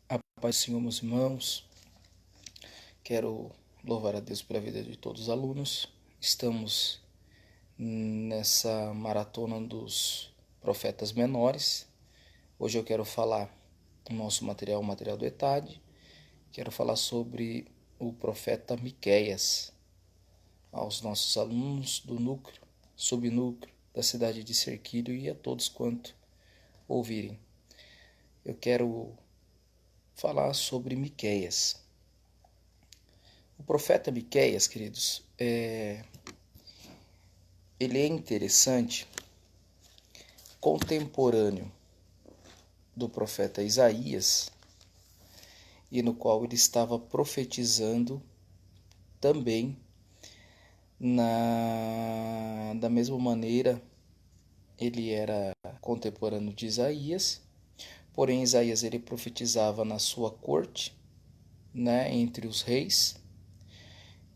A paz do Senhor, meus irmãos. Quero louvar a Deus pela vida de todos os alunos. Estamos nessa maratona dos profetas menores. Hoje eu quero falar o nosso material, o material do ETAD. Quero falar sobre o profeta Miqueias aos nossos alunos do núcleo, subnúcleo da cidade de Serquilho e a todos quanto ouvirem. Eu quero falar sobre Miqueias. O profeta Miqueias, queridos, ele é interessante, contemporâneo do profeta Isaías, e no qual ele estava profetizando também da mesma maneira. Ele era contemporâneo de Isaías, porém Isaías ele profetizava na sua corte, entre os reis,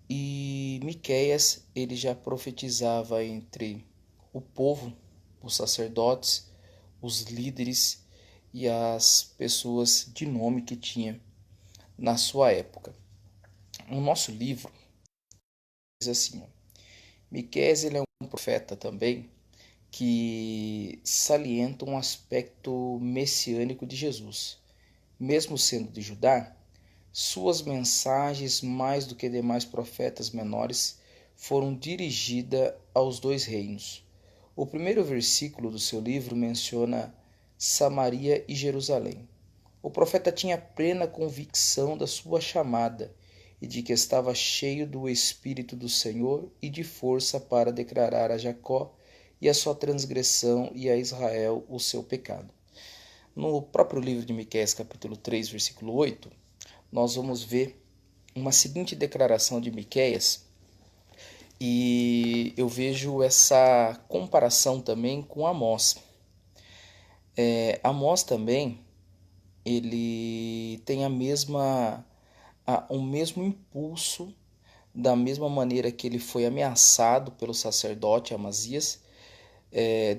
e Miqueias ele já profetizava entre o povo, os sacerdotes, os líderes e as pessoas de nome que tinha na sua época. O nosso livro diz assim: Miqueias ele é um profeta também que salienta um aspecto messiânico de Jesus. Mesmo sendo de Judá, suas mensagens, mais do que demais profetas menores, foram dirigidas aos dois reinos. O primeiro versículo do seu livro menciona Samaria e Jerusalém. O profeta tinha plena convicção da sua chamada e de que estava cheio do Espírito do Senhor e de força para declarar a Jacó e a sua transgressão e a Israel o seu pecado. No próprio livro de Miqueias, capítulo 3, versículo 8, nós vamos ver uma seguinte declaração de Miqueias, e eu vejo essa comparação também com Amós. Amós também, ele tem o mesmo impulso, da mesma maneira que ele foi ameaçado pelo sacerdote Amazias,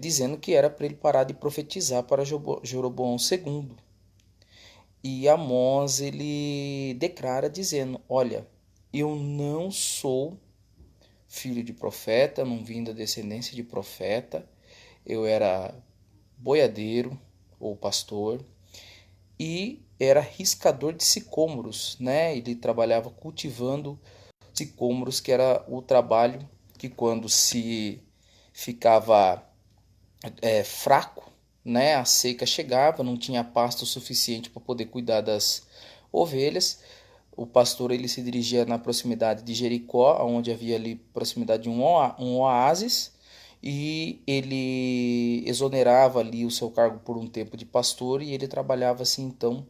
dizendo que era para ele parar de profetizar para Jeroboão II. E Amós ele declara dizendo: olha, eu não sou filho de profeta, não vim da descendência de profeta, eu era boiadeiro ou pastor e era riscador de sicômoros, Ele trabalhava cultivando sicômoros, que era o trabalho que, quando se ficava fraco, a seca chegava, não tinha pasto suficiente para poder cuidar das ovelhas. O pastor ele se dirigia na proximidade de Jericó, onde havia ali proximidade de um oásis, e ele exonerava ali o seu cargo por um tempo de pastor, e ele trabalhava assim então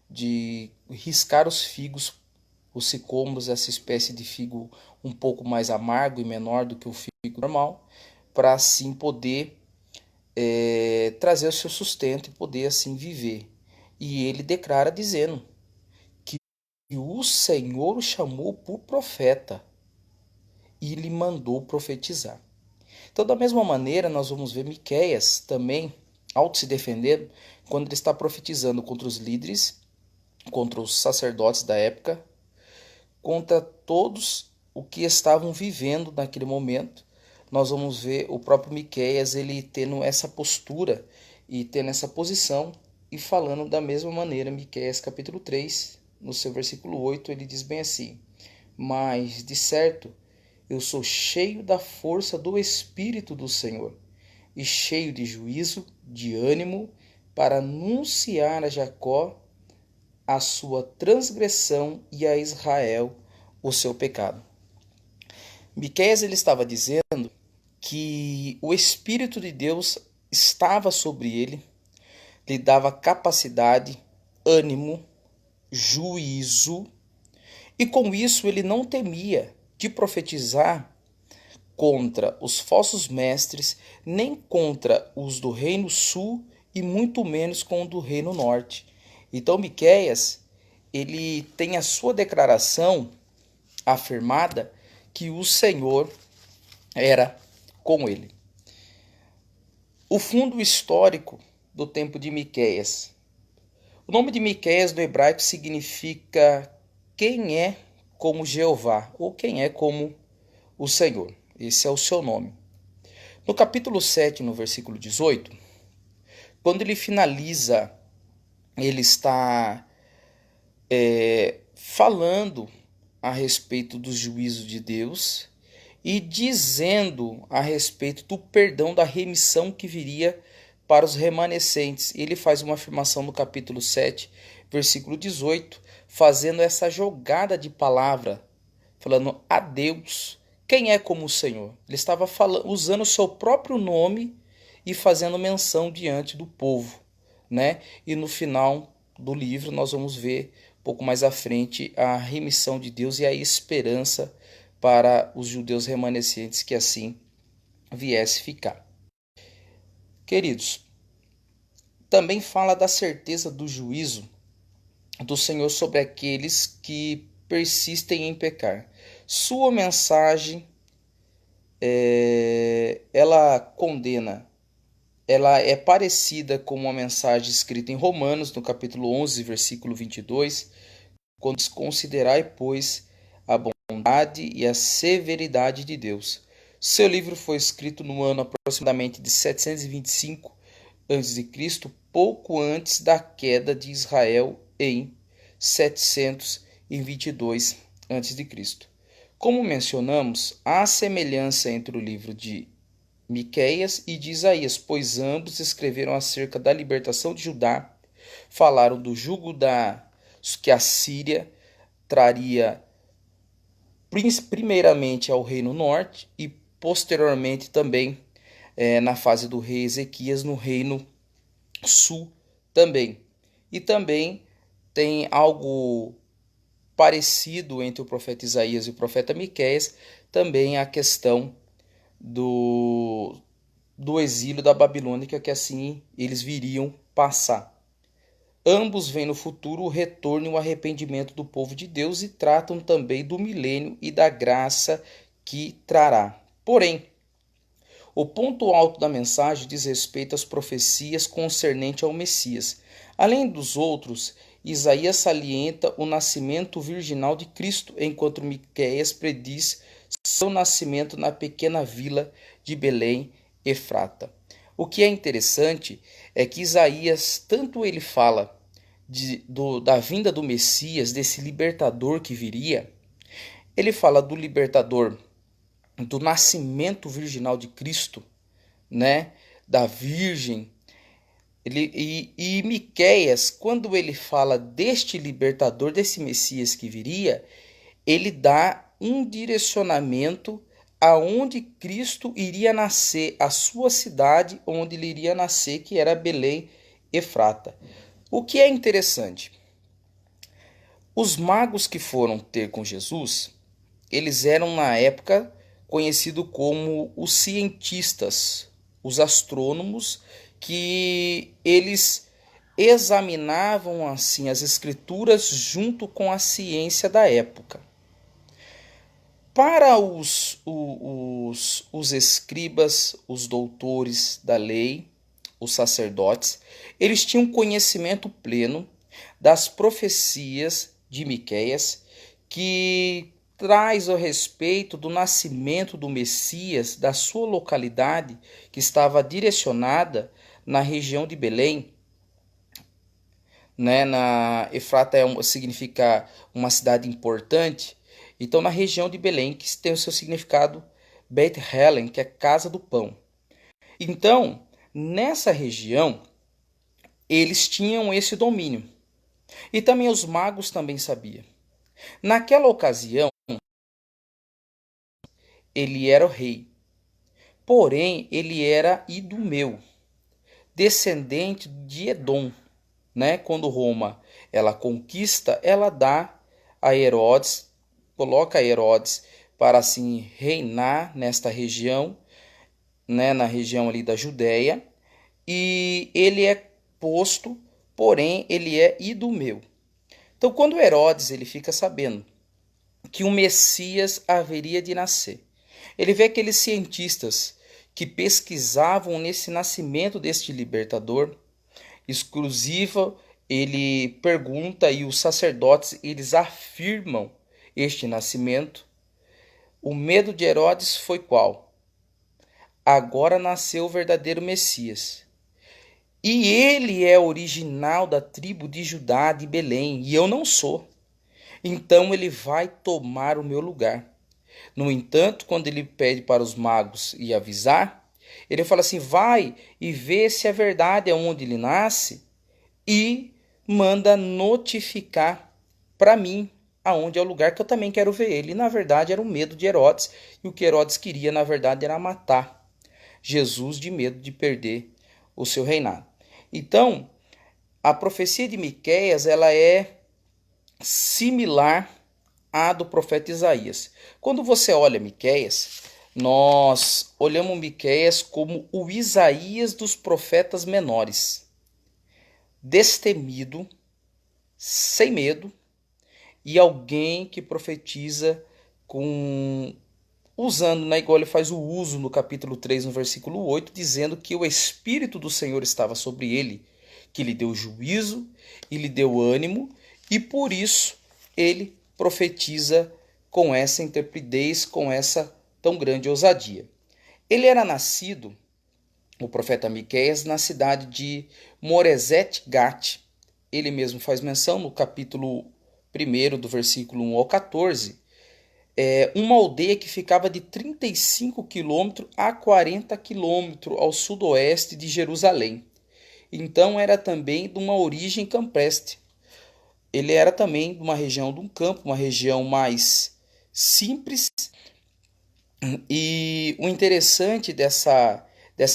de riscar os figos, os sicômoros, essa espécie de figo um pouco mais amargo e menor do que o figo normal, para assim poder trazer o seu sustento e poder assim viver. E ele declara dizendo que o Senhor o chamou por profeta e lhe mandou profetizar. Então, da mesma maneira, nós vamos ver Miqueias também auto se defender quando ele está profetizando contra os líderes, contra os sacerdotes da época, contra todos o que estavam vivendo naquele momento. Nós vamos ver o próprio Miqueias ele tendo essa postura e tendo essa posição e falando da mesma maneira. Miqueias capítulo 3, no seu versículo 8, ele diz bem assim: mas de certo eu sou cheio da força do Espírito do Senhor e cheio de juízo, de ânimo, para anunciar a Jacó a sua transgressão e a Israel o seu pecado. Miqueias ele estava dizendo que o Espírito de Deus estava sobre ele, lhe dava capacidade, ânimo, juízo, e com isso ele não temia de profetizar contra os falsos mestres, nem contra os do reino sul e muito menos com o do reino norte. Então Miqueias ele tem a sua declaração afirmada que o Senhor era com ele. O fundo histórico do tempo de Miqueias. O nome de Miqueias do hebraico significa quem é como Jeová, ou quem é como o Senhor. Esse é o seu nome. No capítulo 7, no versículo 18, quando ele finaliza, ele está falando a respeito dos juízos de Deus e dizendo a respeito do perdão, da remissão que viria para os remanescentes. Ele faz uma afirmação no capítulo 7, versículo 18, fazendo essa jogada de palavra, falando a Deus, quem é como o Senhor? Ele estava usando o seu próprio nome e fazendo menção diante do povo, né? E no final do livro nós vamos ver um pouco mais à frente a remissão de Deus e a esperança para os judeus remanescentes que assim viesse ficar. Queridos, também fala da certeza do juízo do Senhor sobre aqueles que persistem em pecar. Sua mensagem, ela condena, ela é parecida com uma mensagem escrita em Romanos, no capítulo 11, versículo 22, quando diz: considerai, pois, a bondade e a severidade de Deus. Seu livro foi escrito no ano aproximadamente de 725 a.C., pouco antes da queda de Israel em 722 a.C. Como mencionamos, há semelhança entre o livro de Miqueias e de Isaías, pois ambos escreveram acerca da libertação de Judá, falaram do jugo que a Síria traria primeiramente ao reino norte e posteriormente também na fase do rei Ezequias no reino sul também. E também tem algo parecido entre o profeta Isaías e o profeta Miqueias, também a questão do exílio da Babilônica, que assim eles viriam passar. Ambos veem no futuro o retorno e o arrependimento do povo de Deus e tratam também do milênio e da graça que trará. Porém, o ponto alto da mensagem diz respeito às profecias concernentes ao Messias. Além dos outros, Isaías salienta o nascimento virginal de Cristo, enquanto Miqueias prediz seu nascimento na pequena vila de Belém, Efrata. O que é interessante é que Isaías, tanto ele fala da vinda do Messias, desse libertador que viria, ele fala do libertador, do nascimento virginal de Cristo, né? Da Virgem. E Miqueias, quando ele fala deste libertador, desse Messias que viria, ele dá um direcionamento aonde Cristo iria nascer, a sua cidade onde ele iria nascer, que era Belém, Efrata. O que é interessante, os magos que foram ter com Jesus, eles eram na época conhecidos como os cientistas, os astrônomos, que eles examinavam assim as escrituras junto com a ciência da época. Para os escribas, os doutores da lei, os sacerdotes, eles tinham conhecimento pleno das profecias de Miqueias, que traz a respeito do nascimento do Messias, da sua localidade, que estava direcionada na região de Belém. Efrata significa uma cidade importante. Então, na região de Belém, que tem o seu significado Beit Helen, que é casa do pão. Então, nessa região, eles tinham esse domínio. E também os magos também sabiam. Naquela ocasião, ele era o rei. Porém, ele era idumeu, descendente de Edom. Quando Roma ela conquista, ela dá a Herodes, coloca a Herodes para assim reinar nesta região, na região ali da Judéia, e ele é posto, porém ele é idumeu. Então, quando Herodes ele fica sabendo que o Messias haveria de nascer, ele vê aqueles cientistas que pesquisavam nesse nascimento deste libertador exclusivo ele pergunta e os sacerdotes eles afirmam este nascimento. O medo de Herodes foi qual? Agora nasceu o verdadeiro Messias. E ele é original da tribo de Judá, de Belém, e eu não sou. Então ele vai tomar o meu lugar. No entanto, quando ele pede para os magos ir avisar, ele fala assim: vai e vê se é verdade aonde ele nasce e manda notificar para mim aonde é o lugar que eu também quero ver ele. E na verdade era o medo de Herodes, e o que Herodes queria na verdade era matar Jesus de medo de perder o seu reinado. Então, a profecia de Miqueias, ela é similar à do profeta Isaías. Quando você olha Miqueias, nós olhamos Miqueias como o Isaías dos profetas menores. Destemido, sem medo, e alguém que profetiza com usando, né, igual ele faz o uso no capítulo 3, no versículo 8, dizendo que o Espírito do Senhor estava sobre ele, que lhe deu juízo e lhe deu ânimo, e por isso ele profetiza com essa intrepidez, com essa tão grande ousadia. Ele era nascido, o profeta Miqueias, na cidade de Moreset Gat. Ele mesmo faz menção no capítulo 1, do versículo 1 ao 14, uma aldeia que ficava de 35 quilômetros a 40 quilômetros ao sudoeste de Jerusalém. Então era também de uma origem campestre. Ele era também de uma região de um campo, uma região mais simples. E o interessante dessa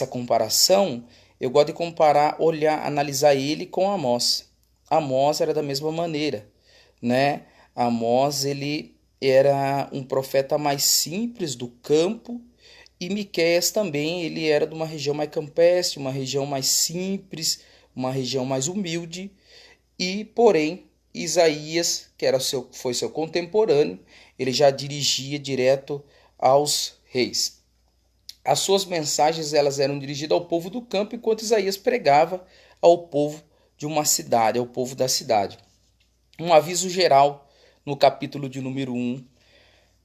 comparação, eu gosto de comparar, olhar, analisar ele com Amós. Amós era da mesma maneira, né? Amós, ele era um profeta mais simples do campo, e Miqueias também, ele era de uma região mais campestre, uma região mais simples, uma região mais humilde, e porém Isaías, que foi seu contemporâneo, ele já dirigia direto aos reis. As suas mensagens elas eram dirigidas ao povo do campo, enquanto Isaías pregava ao povo de uma cidade, ao povo da cidade. Um aviso geral no capítulo de número 1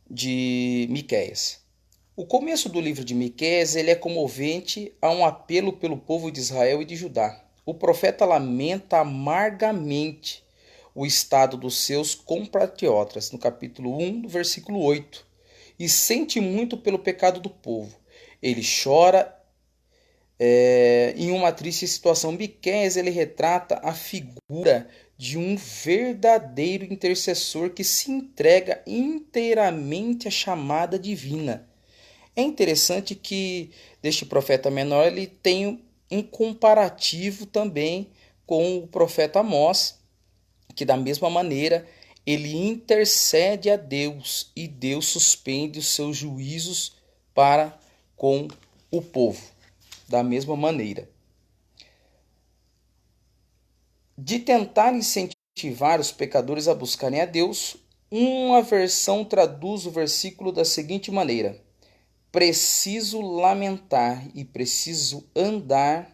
de Miqueias. O começo do livro de Miqueias ele é comovente a um apelo pelo povo de Israel e de Judá. O profeta lamenta amargamente o estado dos seus compatriotas, no capítulo 1, do versículo 8, e sente muito pelo pecado do povo. Ele chora em uma triste situação. Miqueias ele retrata a figura de um verdadeiro intercessor que se entrega inteiramente à chamada divina. É interessante que deste profeta menor ele tem um comparativo também com o profeta Amós, que da mesma maneira ele intercede a Deus e Deus suspende os seus juízos para com o povo. Da mesma maneira, de tentar incentivar os pecadores a buscarem a Deus, uma versão traduz o versículo da seguinte maneira: preciso lamentar e preciso andar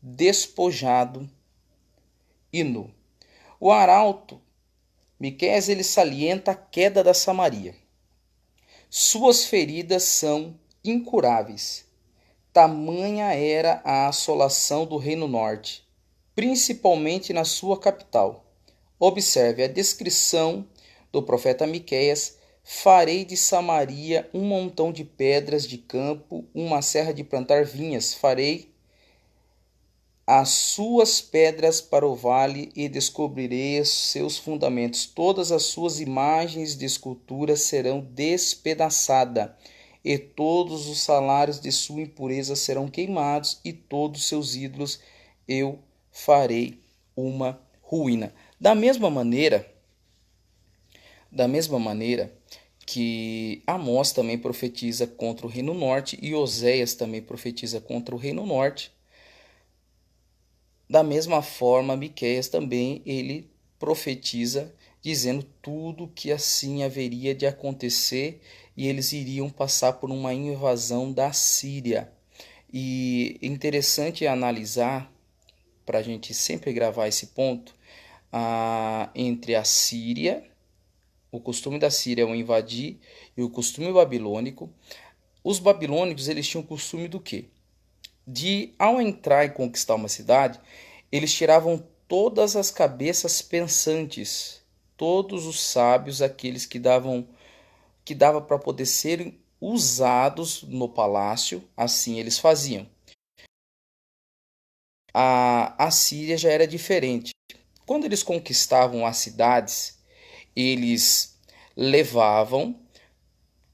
despojado e nu. O arauto Miqueias ele salienta a queda da Samaria. Suas feridas são incuráveis. Tamanha era a assolação do Reino Norte, principalmente na sua capital. Observe a descrição do profeta Miqueias: farei de Samaria um montão de pedras de campo, uma serra de plantar vinhas. Farei as suas pedras para o vale e descobrirei os seus fundamentos. Todas as suas imagens de escultura serão despedaçadas, e todos os salários de sua impureza serão queimados, e todos seus ídolos eu farei uma ruína. Da mesma maneira que Amós também profetiza contra o Reino Norte e Oséias também profetiza contra o Reino Norte, da mesma forma Miqueias também ele profetiza dizendo tudo que assim haveria de acontecer, e eles iriam passar por uma invasão da Síria. E interessante analisar, para a gente sempre gravar esse ponto, entre a Síria, o costume da Síria é o invadir, e o costume babilônico. Os babilônicos, eles tinham o costume do quê? De, ao entrar e conquistar uma cidade, eles tiravam todas as cabeças pensantes, todos os sábios, aqueles que dava para poder serem usados no palácio, assim eles faziam. A Síria já era diferente. Quando eles conquistavam as cidades, eles levavam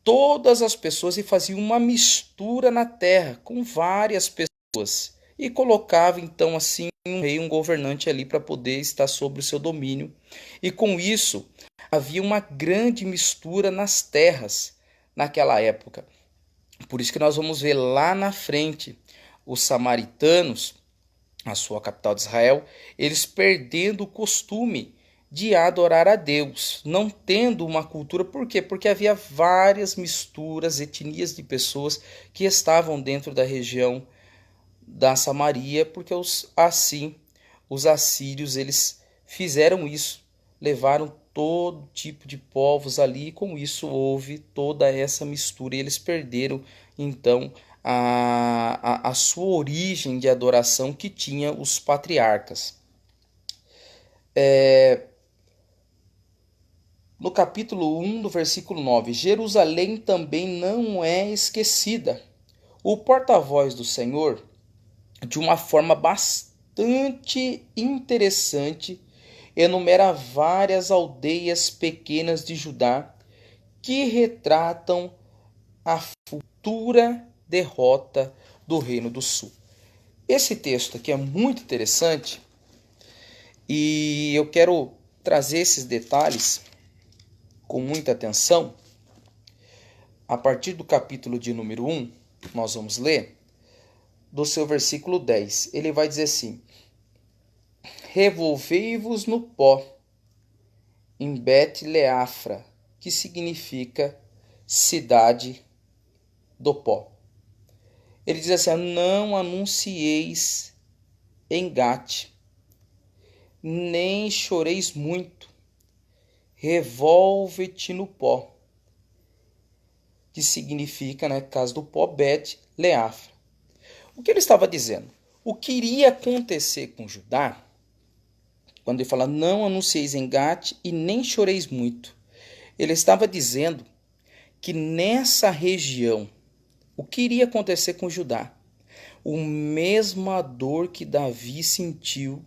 todas as pessoas e faziam uma mistura na terra com várias pessoas e colocava então assim um rei, um governante ali para poder estar sobre o seu domínio. E com isso havia uma grande mistura nas terras naquela época. Por isso que nós vamos ver lá na frente os samaritanos, a sua capital de Israel, eles perdendo o costume de adorar a Deus, não tendo uma cultura. Por quê? Porque havia várias misturas, etnias de pessoas que estavam dentro da região da Samaria, porque assim os assírios eles fizeram isso, levaram todo tipo de povos ali, e com isso houve toda essa mistura e eles perderam então a sua origem de adoração que tinha os patriarcas. No capítulo 1, do versículo 9, Jerusalém também não é esquecida. O porta-voz do Senhor, de uma forma bastante interessante, enumera várias aldeias pequenas de Judá que retratam a futura derrota do Reino do Sul. Esse texto aqui é muito interessante e eu quero trazer esses detalhes com muita atenção. A partir do capítulo de número 1, nós vamos ler do seu versículo 10. Ele vai dizer assim: revolvei-vos no pó, em Bet-Leafra, que significa cidade do pó. Ele diz assim: não anuncieis em Gate, nem choreis muito, revolve-te no pó, que significa, caso do pó, Bet-Leafra. O que ele estava dizendo? O que iria acontecer com Judá, quando ele fala não anuncieis em Gate e nem choreis muito, ele estava dizendo que nessa região, o que iria acontecer com Judá? A mesma dor que Davi sentiu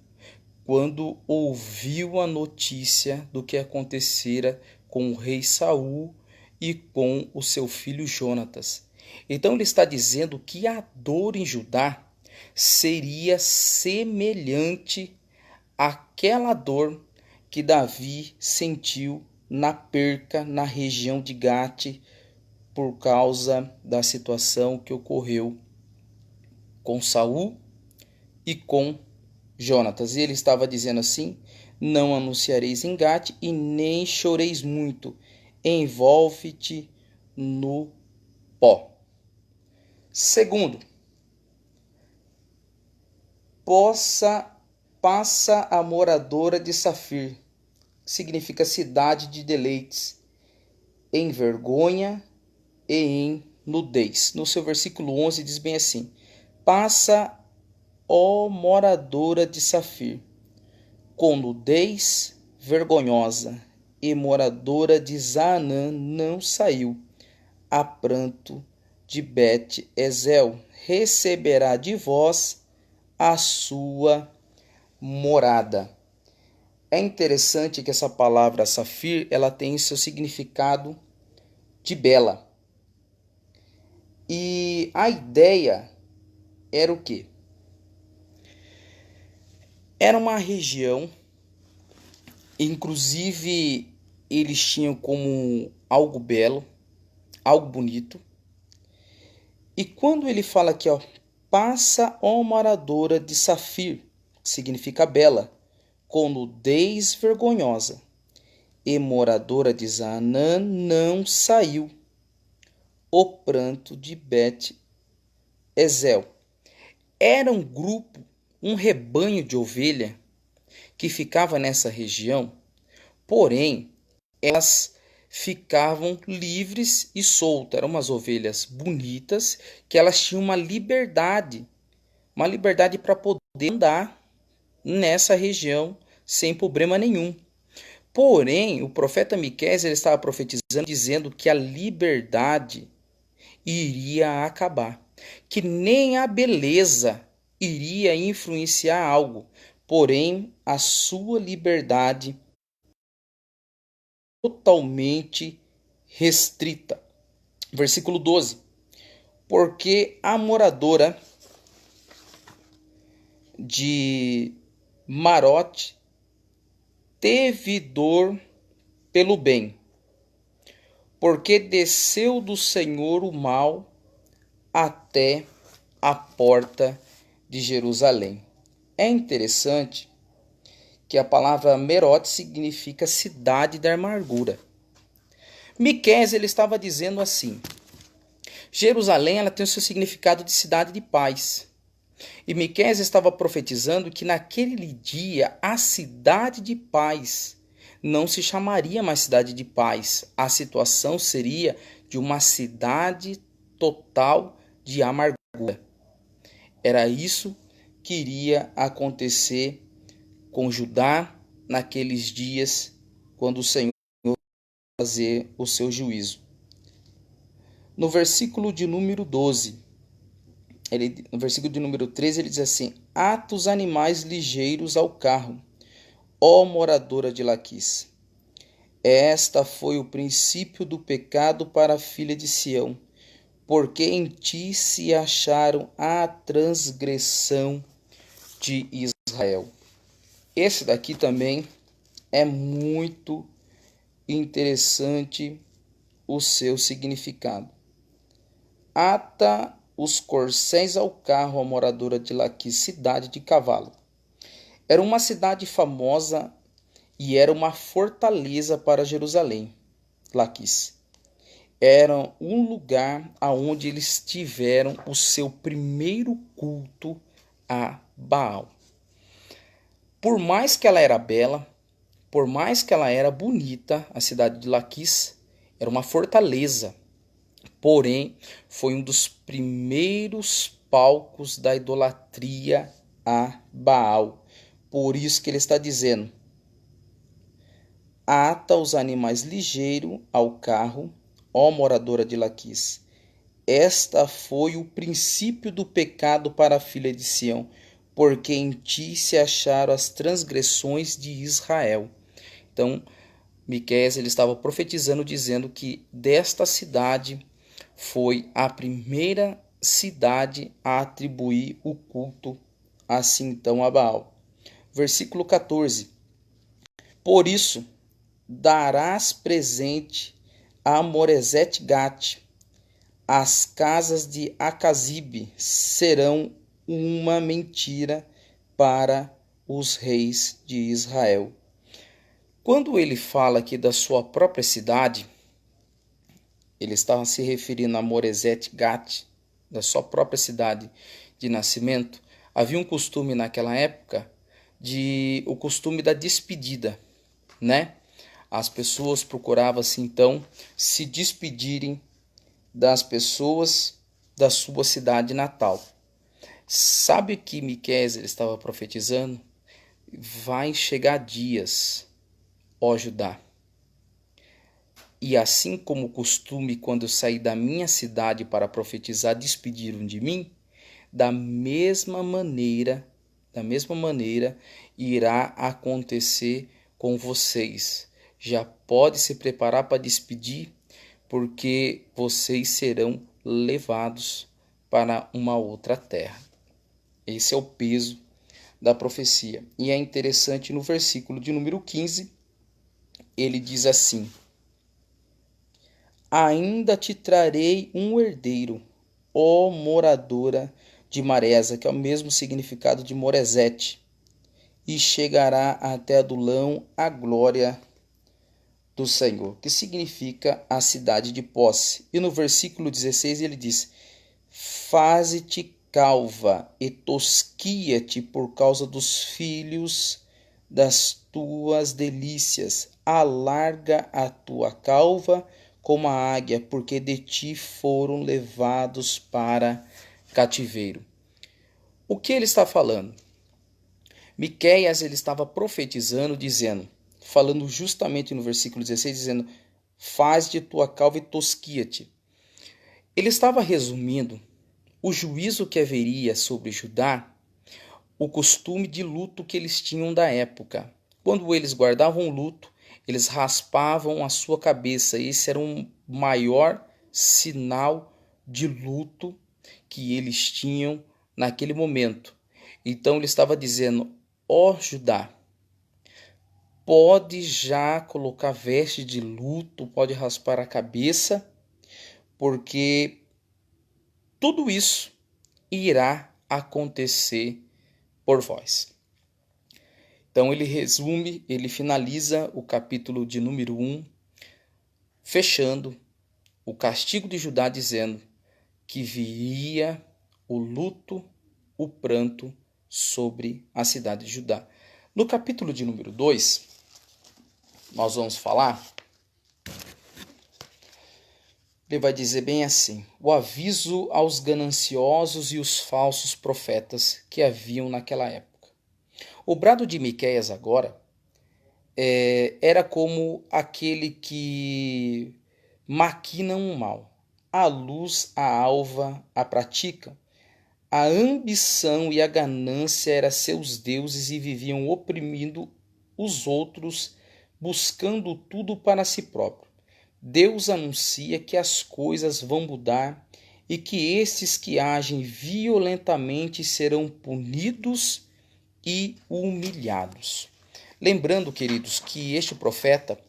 quando ouviu a notícia do que acontecera com o rei Saul e com o seu filho Jonatas. Então ele está dizendo que a dor em Judá seria semelhante àquela dor que Davi sentiu na perca na região de Gate por causa da situação que ocorreu com Saul e com Jonatas. E ele estava dizendo assim: não anunciareis em Gate e nem choreis muito, envolve-te no pó. Segundo, passa a moradora de Safir, significa cidade de deleites, em vergonha e em nudez. No seu versículo 11 diz bem assim: passa, ó moradora de Safir, com nudez vergonhosa, e moradora de Zaanã não saiu, a pranto de Bet-Ezel, receberá de vós a sua morada. É interessante que essa palavra Safir, ela tem seu significado de bela. E a ideia era o quê? Era uma região, inclusive eles tinham como algo belo, algo bonito. E quando ele fala aqui, passa, ó moradora de Safir, que significa bela, com nudez vergonhosa, e moradora de Zaanã não saiu, o pranto de Bet-Ezel. Era um grupo, um rebanho de ovelha que ficava nessa região, porém, elas ficavam livres e soltas. Eram umas ovelhas bonitas que elas tinham uma liberdade para poder andar nessa região sem problema nenhum. Porém, o profeta Miqueias ele estava profetizando, dizendo que a liberdade iria acabar, que nem a beleza iria influenciar algo, porém a sua liberdade totalmente restrita. Versículo 12. Porque a moradora de Marote teve dor pelo bem, porque desceu do Senhor o mal até a porta de Jerusalém. É interessante que a palavra Merote significa cidade da amargura. Miqueias ele estava dizendo assim: Jerusalém ela tem o seu significado de cidade de paz. E Miqueias estava profetizando que naquele dia a cidade de paz não se chamaria mais cidade de paz. A situação seria de uma cidade total de amargura. Era isso que iria acontecer com Judá naqueles dias, quando o Senhor ia fazer o seu juízo. No versículo de número 12, no versículo de número 13, ele diz assim: Ata os animais ligeiros ao carro, ó moradora de Laquis. Esta foi o princípio do pecado para a filha de Sião, porque em ti se acharam a transgressão de Israel. Esse daqui também é muito interessante o seu significado. Ata os corcéis ao carro, a moradora de Laquis, cidade de cavalo. Era uma cidade famosa e era uma fortaleza para Jerusalém, Laquis. Era um lugar aonde eles tiveram o seu primeiro culto a Baal. Por mais que ela era bela, por mais que ela era bonita, a cidade de Laquis era uma fortaleza. Porém, foi um dos primeiros palcos da idolatria a Baal. Por isso que ele está dizendo: ata os animais ligeiros ao carro, ó moradora de Laquis. Esta foi o princípio do pecado para a filha de Sião, porque em ti se acharam as transgressões de Israel. Então, Miqueias ele estava profetizando, dizendo que desta cidade foi a primeira cidade a atribuir o culto assim então a Baal. Versículo 14. Por isso darás presente a Moresete Gate. As casas de Acazibe serão uma mentira para os reis de Israel. Quando ele fala aqui da sua própria cidade, ele estava se referindo a Moresete Gate, da sua própria cidade de nascimento. Havia um costume naquela época, o costume da despedida, né? As pessoas procuravam assim, então se despedirem das pessoas da sua cidade natal. Sabe o que Miqueias ele estava profetizando? Vai chegar dias, ó Judá, e assim como o costume quando eu saí da minha cidade para profetizar despediram de mim, da mesma maneira irá acontecer com vocês. Já pode se preparar para despedir, porque vocês serão levados para uma outra terra. Esse é o peso da profecia. E é interessante no versículo de número 15, ele diz assim: ainda te trarei um herdeiro, ó moradora de Maresa, que é o mesmo significado de Moresete, e chegará até Adulão a glória do Senhor, que significa a cidade de posse. E no versículo 16 ele diz: faze-te calva e tosquia-te por causa dos filhos das tuas delícias, alarga a tua cauva como a águia, porque de ti foram levados para cativeiro. O que ele está falando? Miqueias ele estava profetizando, dizendo, falando justamente no versículo 16, dizendo, faz de tua calva e tosquia-te. Ele estava resumindo o juízo que haveria sobre Judá, o costume de luto que eles tinham da época. Quando eles guardavam luto, eles raspavam a sua cabeça. Esse era um maior sinal de luto que eles tinham naquele momento. Então ele estava dizendo, ó Judá, pode já colocar veste de luto, pode raspar a cabeça, porque tudo isso irá acontecer por vós. Então ele resume, ele finaliza o capítulo de número 1, fechando o castigo de Judá, dizendo que viria o luto, o pranto sobre a cidade de Judá. No capítulo de número 2, nós vamos falar, ele vai dizer bem assim, o aviso aos gananciosos e os falsos profetas que haviam naquela época. O brado de Miqueias agora era como aquele que maquina um mal. A luz, a alva, a praticam. A ambição e a ganância eram seus deuses e viviam oprimindo os outros, buscando tudo para si próprio. Deus anuncia que as coisas vão mudar e que estes que agem violentamente serão punidos e humilhados. Lembrando, queridos, que este profeta,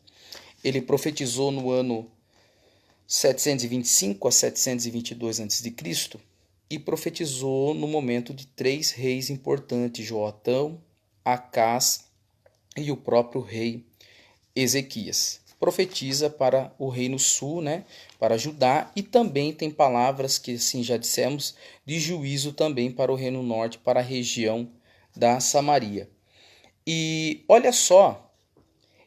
ele profetizou no ano 725 a 722 a.C. e profetizou no momento de 3 reis importantes, Joatão, Acás e o próprio rei Ezequias. Profetiza para o reino sul, né, para Judá, e também tem palavras que, assim já dissemos, de juízo também para o reino norte, para a região da Samaria. E olha só,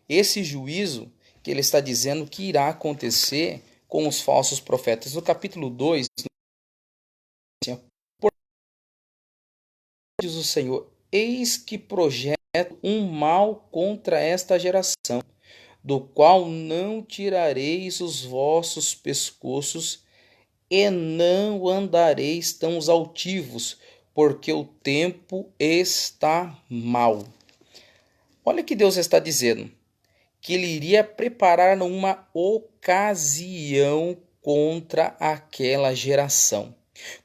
esse juízo que ele está dizendo que irá acontecer com os falsos profetas. No capítulo 2, diz o Senhor, eis que projeto um mal contra esta geração, do qual não tirareis os vossos pescoços, e não andareis tão altivos, porque o tempo está mau. Olha o que Deus está dizendo, que ele iria preparar uma ocasião contra aquela geração.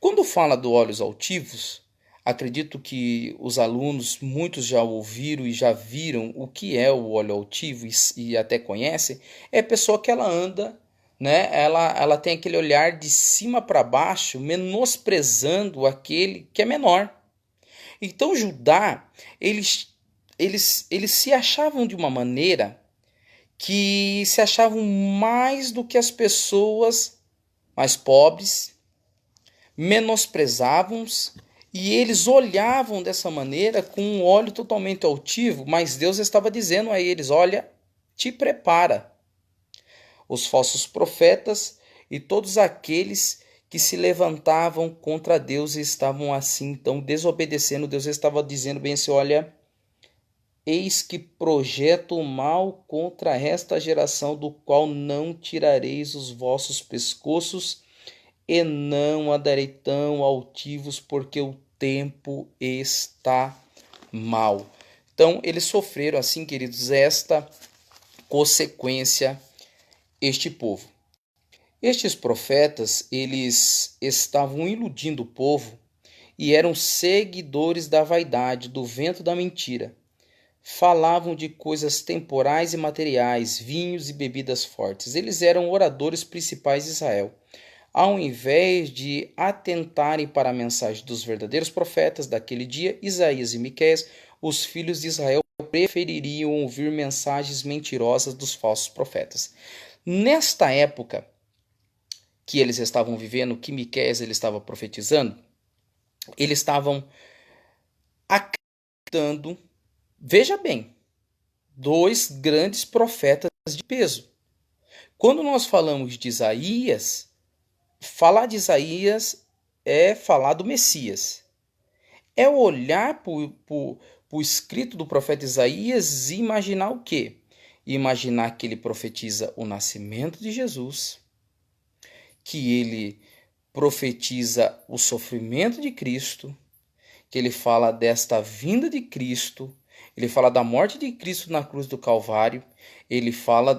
Quando fala do olhos altivos, acredito que os alunos, muitos já ouviram e já viram o que é o olho altivo e até conhecem, é a pessoa que ela anda, né? Ela tem aquele olhar de cima para baixo, menosprezando aquele que é menor. Então Judá, eles se achavam de uma maneira que se achavam mais do que as pessoas mais pobres, menosprezavam-os, e eles olhavam dessa maneira com um olho totalmente altivo, mas Deus estava dizendo a eles, olha, te prepara. Os falsos profetas e todos aqueles que se levantavam contra Deus e estavam assim, então desobedecendo, Deus estava dizendo bem assim, olha, eis que projeto o mal contra esta geração, do qual não tirareis os vossos pescoços, e não andarei tão altivos, porque o tempo está mau. Então, eles sofreram, assim, queridos, esta consequência, este povo. Estes profetas, eles estavam iludindo o povo e eram seguidores da vaidade, do vento da mentira. Falavam de coisas temporais e materiais, vinhos e bebidas fortes. Eles eram oradores principais de Israel. Ao invés de atentarem para a mensagem dos verdadeiros profetas daquele dia, Isaías e Miqueias, os filhos de Israel prefeririam ouvir mensagens mentirosas dos falsos profetas. Nesta época que eles estavam vivendo, que Miqueias ele estava profetizando, eles estavam acreditando, veja bem, dois grandes profetas de peso. Quando nós falamos de Isaías, falar de Isaías é falar do Messias. É olhar para o escrito do profeta Isaías e imaginar o quê? Imaginar que ele profetiza o nascimento de Jesus, que ele profetiza o sofrimento de Cristo, que ele fala desta vinda de Cristo, ele fala da morte de Cristo na cruz do Calvário, ele fala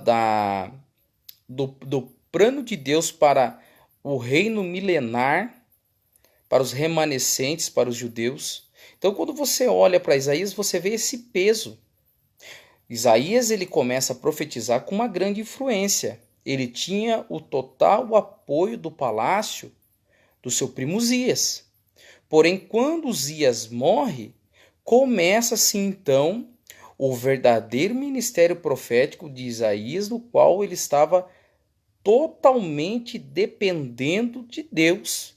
do plano de Deus para o reino milenar, para os remanescentes, para os judeus. Então, quando você olha para Isaías, você vê esse peso. Isaías ele começa a profetizar com uma grande influência. Ele tinha o total apoio do palácio do seu primo Uzias. Porém, quando Uzias morre, começa-se então o verdadeiro ministério profético de Isaías, no qual ele estava totalmente dependendo de Deus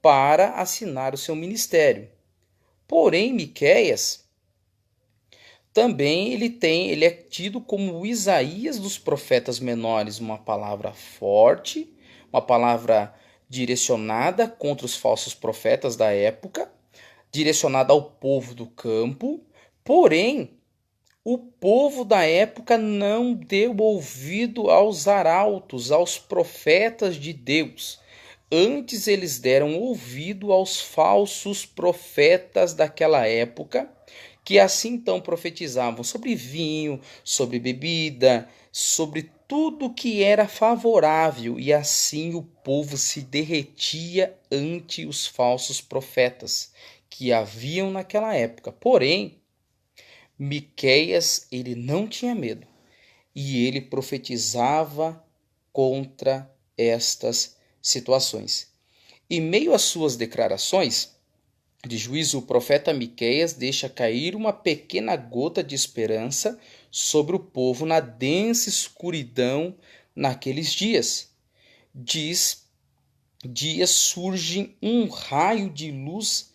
para assinar o seu ministério. Porém, Miqueias também ele é tido como o Isaías dos profetas menores, uma palavra forte, uma palavra direcionada contra os falsos profetas da época, direcionada ao povo do campo. Porém, o povo da época não deu ouvido aos arautos, aos profetas de Deus. Antes eles deram ouvido aos falsos profetas daquela época, que assim então profetizavam sobre vinho, sobre bebida, sobre tudo que era favorável, e assim o povo se derretia ante os falsos profetas que haviam naquela época. Porém, Miqueias, ele não tinha medo e ele profetizava contra estas situações. Em meio às suas declarações de juízo, o profeta Miqueias deixa cair uma pequena gota de esperança sobre o povo na densa escuridão naqueles dias. Dias surge um raio de luz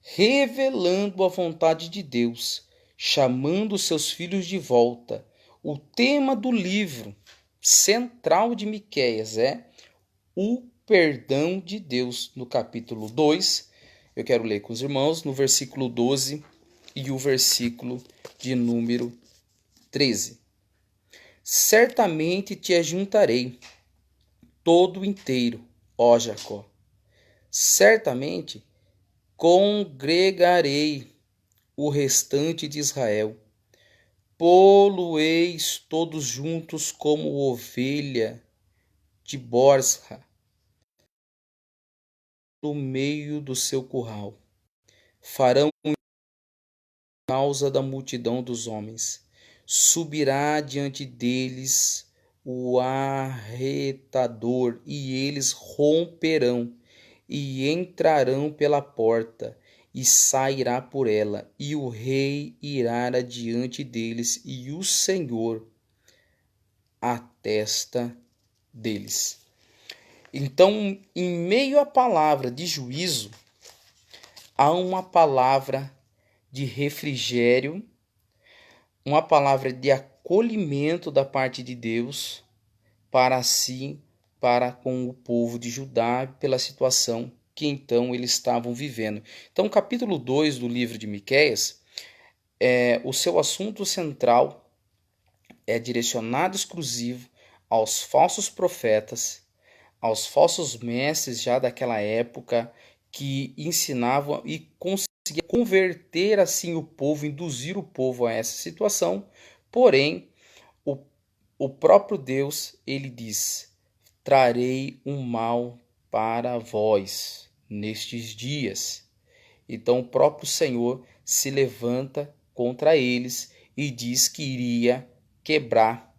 revelando a vontade de Deus, chamando seus filhos de volta. O tema do livro central de Miqueias é o perdão de Deus. No capítulo 2, eu quero ler com os irmãos no versículo 12 e o versículo de número 13. Certamente te ajuntarei todo inteiro, ó Jacó. Certamente congregarei o restante de Israel. Pô-lo-eis todos juntos como ovelha de Borsa no meio do seu curral. Farão causa da multidão dos homens. Subirá diante deles o arretador, e eles romperão e entrarão pela porta, e sairá por ela, e o rei irá adiante deles, e o Senhor à testa deles. Então, em meio à palavra de juízo, há uma palavra de refrigério, uma palavra de acolhimento da parte de Deus para si, para com o povo de Judá, pela situação que então eles estavam vivendo. Então, o capítulo 2 do livro de Miqueias, o seu assunto central é direcionado exclusivo aos falsos profetas, aos falsos mestres já daquela época, que ensinavam e conseguiam converter assim o povo, induzir o povo a essa situação. Porém, o próprio Deus, ele diz: trarei um mal para vós nestes dias. Então o próprio Senhor se levanta contra eles e diz que iria quebrar,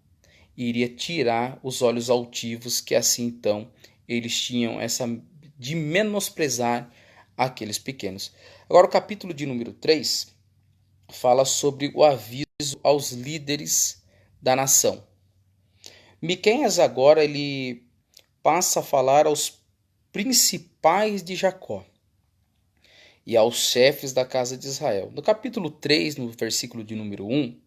iria tirar os olhos altivos, que assim então eles tinham essa de menosprezar aqueles pequenos. Agora o capítulo de número 3 fala sobre o aviso aos líderes da nação. Miqueias agora ele passa a falar aos principais de Jacó e aos chefes da casa de Israel. No capítulo 3, no versículo de número 1,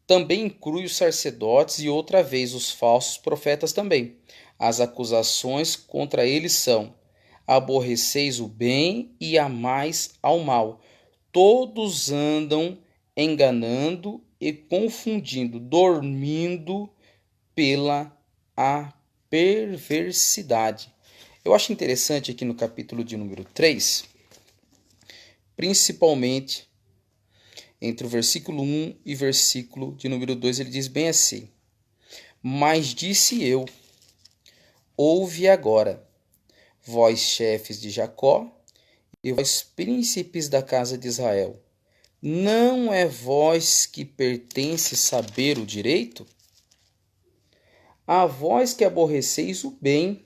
também inclui os sacerdotes e outra vez os falsos profetas também. As acusações contra eles são: aborreceis o bem e amais ao mal. Todos andam enganando e confundindo, dormindo pela a perversidade. Eu acho interessante aqui no capítulo de número 3, principalmente entre o versículo 1 e versículo de número 2, ele diz bem assim: Mas disse eu, ouve agora, vós chefes de Jacó, e vós príncipes da casa de Israel. Não é vós que pertence saber o direito? A vós que aborreceis o bem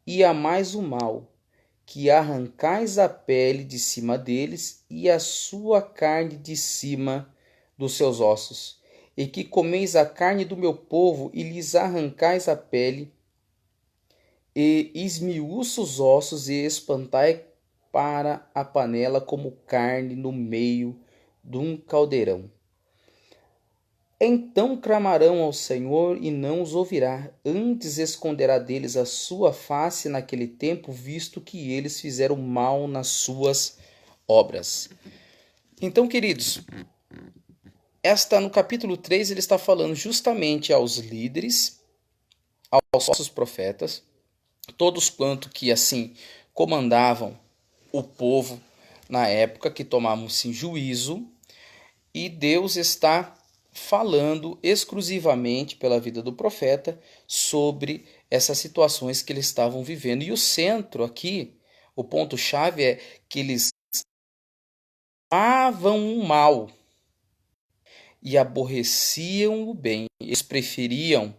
e amais o mal, que arrancais a pele de cima deles e a sua carne de cima dos seus ossos, e que comeis a carne do meu povo e lhes arrancais a pele, e esmiuça os ossos e espantai para a panela como carne no meio de um caldeirão. Então clamarão ao Senhor e não os ouvirá, antes esconderá deles a sua face naquele tempo, visto que eles fizeram mal nas suas obras. Então, queridos, no capítulo 3 ele está falando justamente aos líderes, aos falsos profetas, todos quanto que assim comandavam o povo na época, que tomavam sim juízo, e Deus está falando exclusivamente pela vida do profeta sobre essas situações que eles estavam vivendo. E o centro aqui, o ponto-chave é que eles amavam o mal e aborreciam o bem. Eles preferiam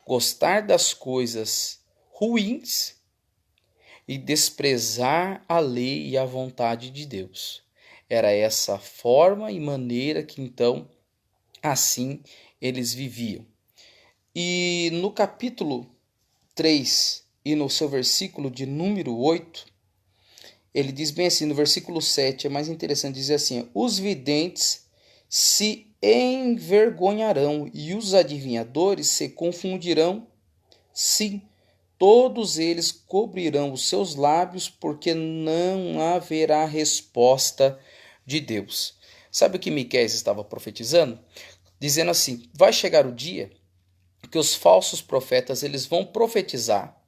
gostar das coisas ruins e desprezar a lei e a vontade de Deus. Era essa forma e maneira que então assim eles viviam. E no capítulo 3 e no seu versículo de número 8, ele diz bem assim, no versículo 7, é mais interessante dizer assim: os videntes se envergonharão e os adivinhadores se confundirão. Sim, todos eles cobrirão os seus lábios, porque não haverá resposta de Deus. Sabe o que Miqueias estava profetizando? Dizendo assim: vai chegar o dia que os falsos profetas eles vão profetizar,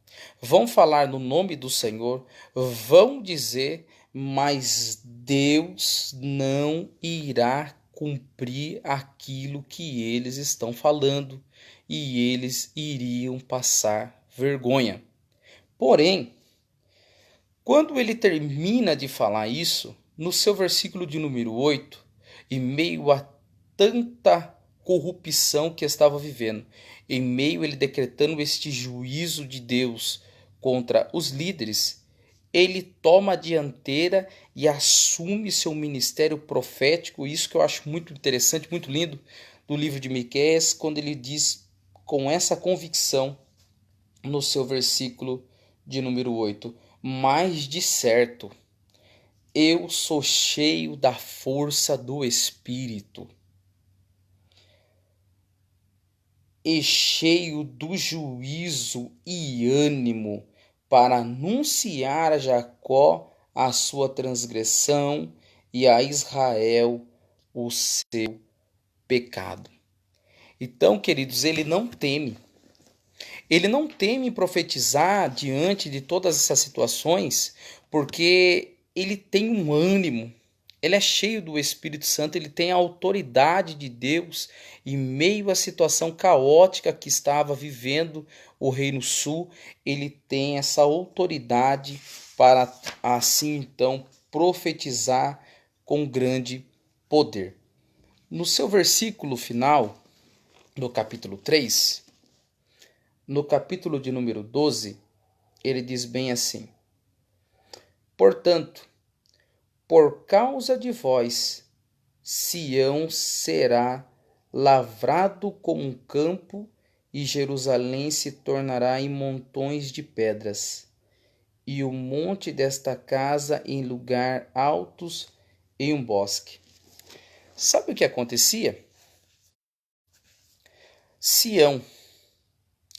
vão falar no nome do Senhor, vão dizer, mas Deus não irá cumprir aquilo que eles estão falando, e eles iriam passar vergonha. Porém, quando ele termina de falar isso, no seu versículo de número 8, em meio a tanta corrupção que estava vivendo, em meio a ele decretando este juízo de Deus contra os líderes, ele toma a dianteira e assume seu ministério profético. Isso que eu acho muito interessante, muito lindo, do livro de Miqueias, quando ele diz com essa convicção no seu versículo de número 8: mas de certo, eu sou cheio da força do Espírito e cheio do juízo e ânimo para anunciar a Jacó a sua transgressão e a Israel o seu pecado. Então, queridos, ele não teme. Ele não teme profetizar diante de todas essas situações, porque ele tem um ânimo, ele é cheio do Espírito Santo, ele tem a autoridade de Deus em meio à situação caótica que estava vivendo o Reino Sul. Ele tem essa autoridade para assim então profetizar com grande poder. No seu versículo final, do capítulo 3, no capítulo de número 12, ele diz bem assim: portanto, por causa de vós, Sião será lavrado como um campo, e Jerusalém se tornará em montões de pedras, e o monte desta casa em lugar altos em um bosque. Sabe o que acontecia? Sião,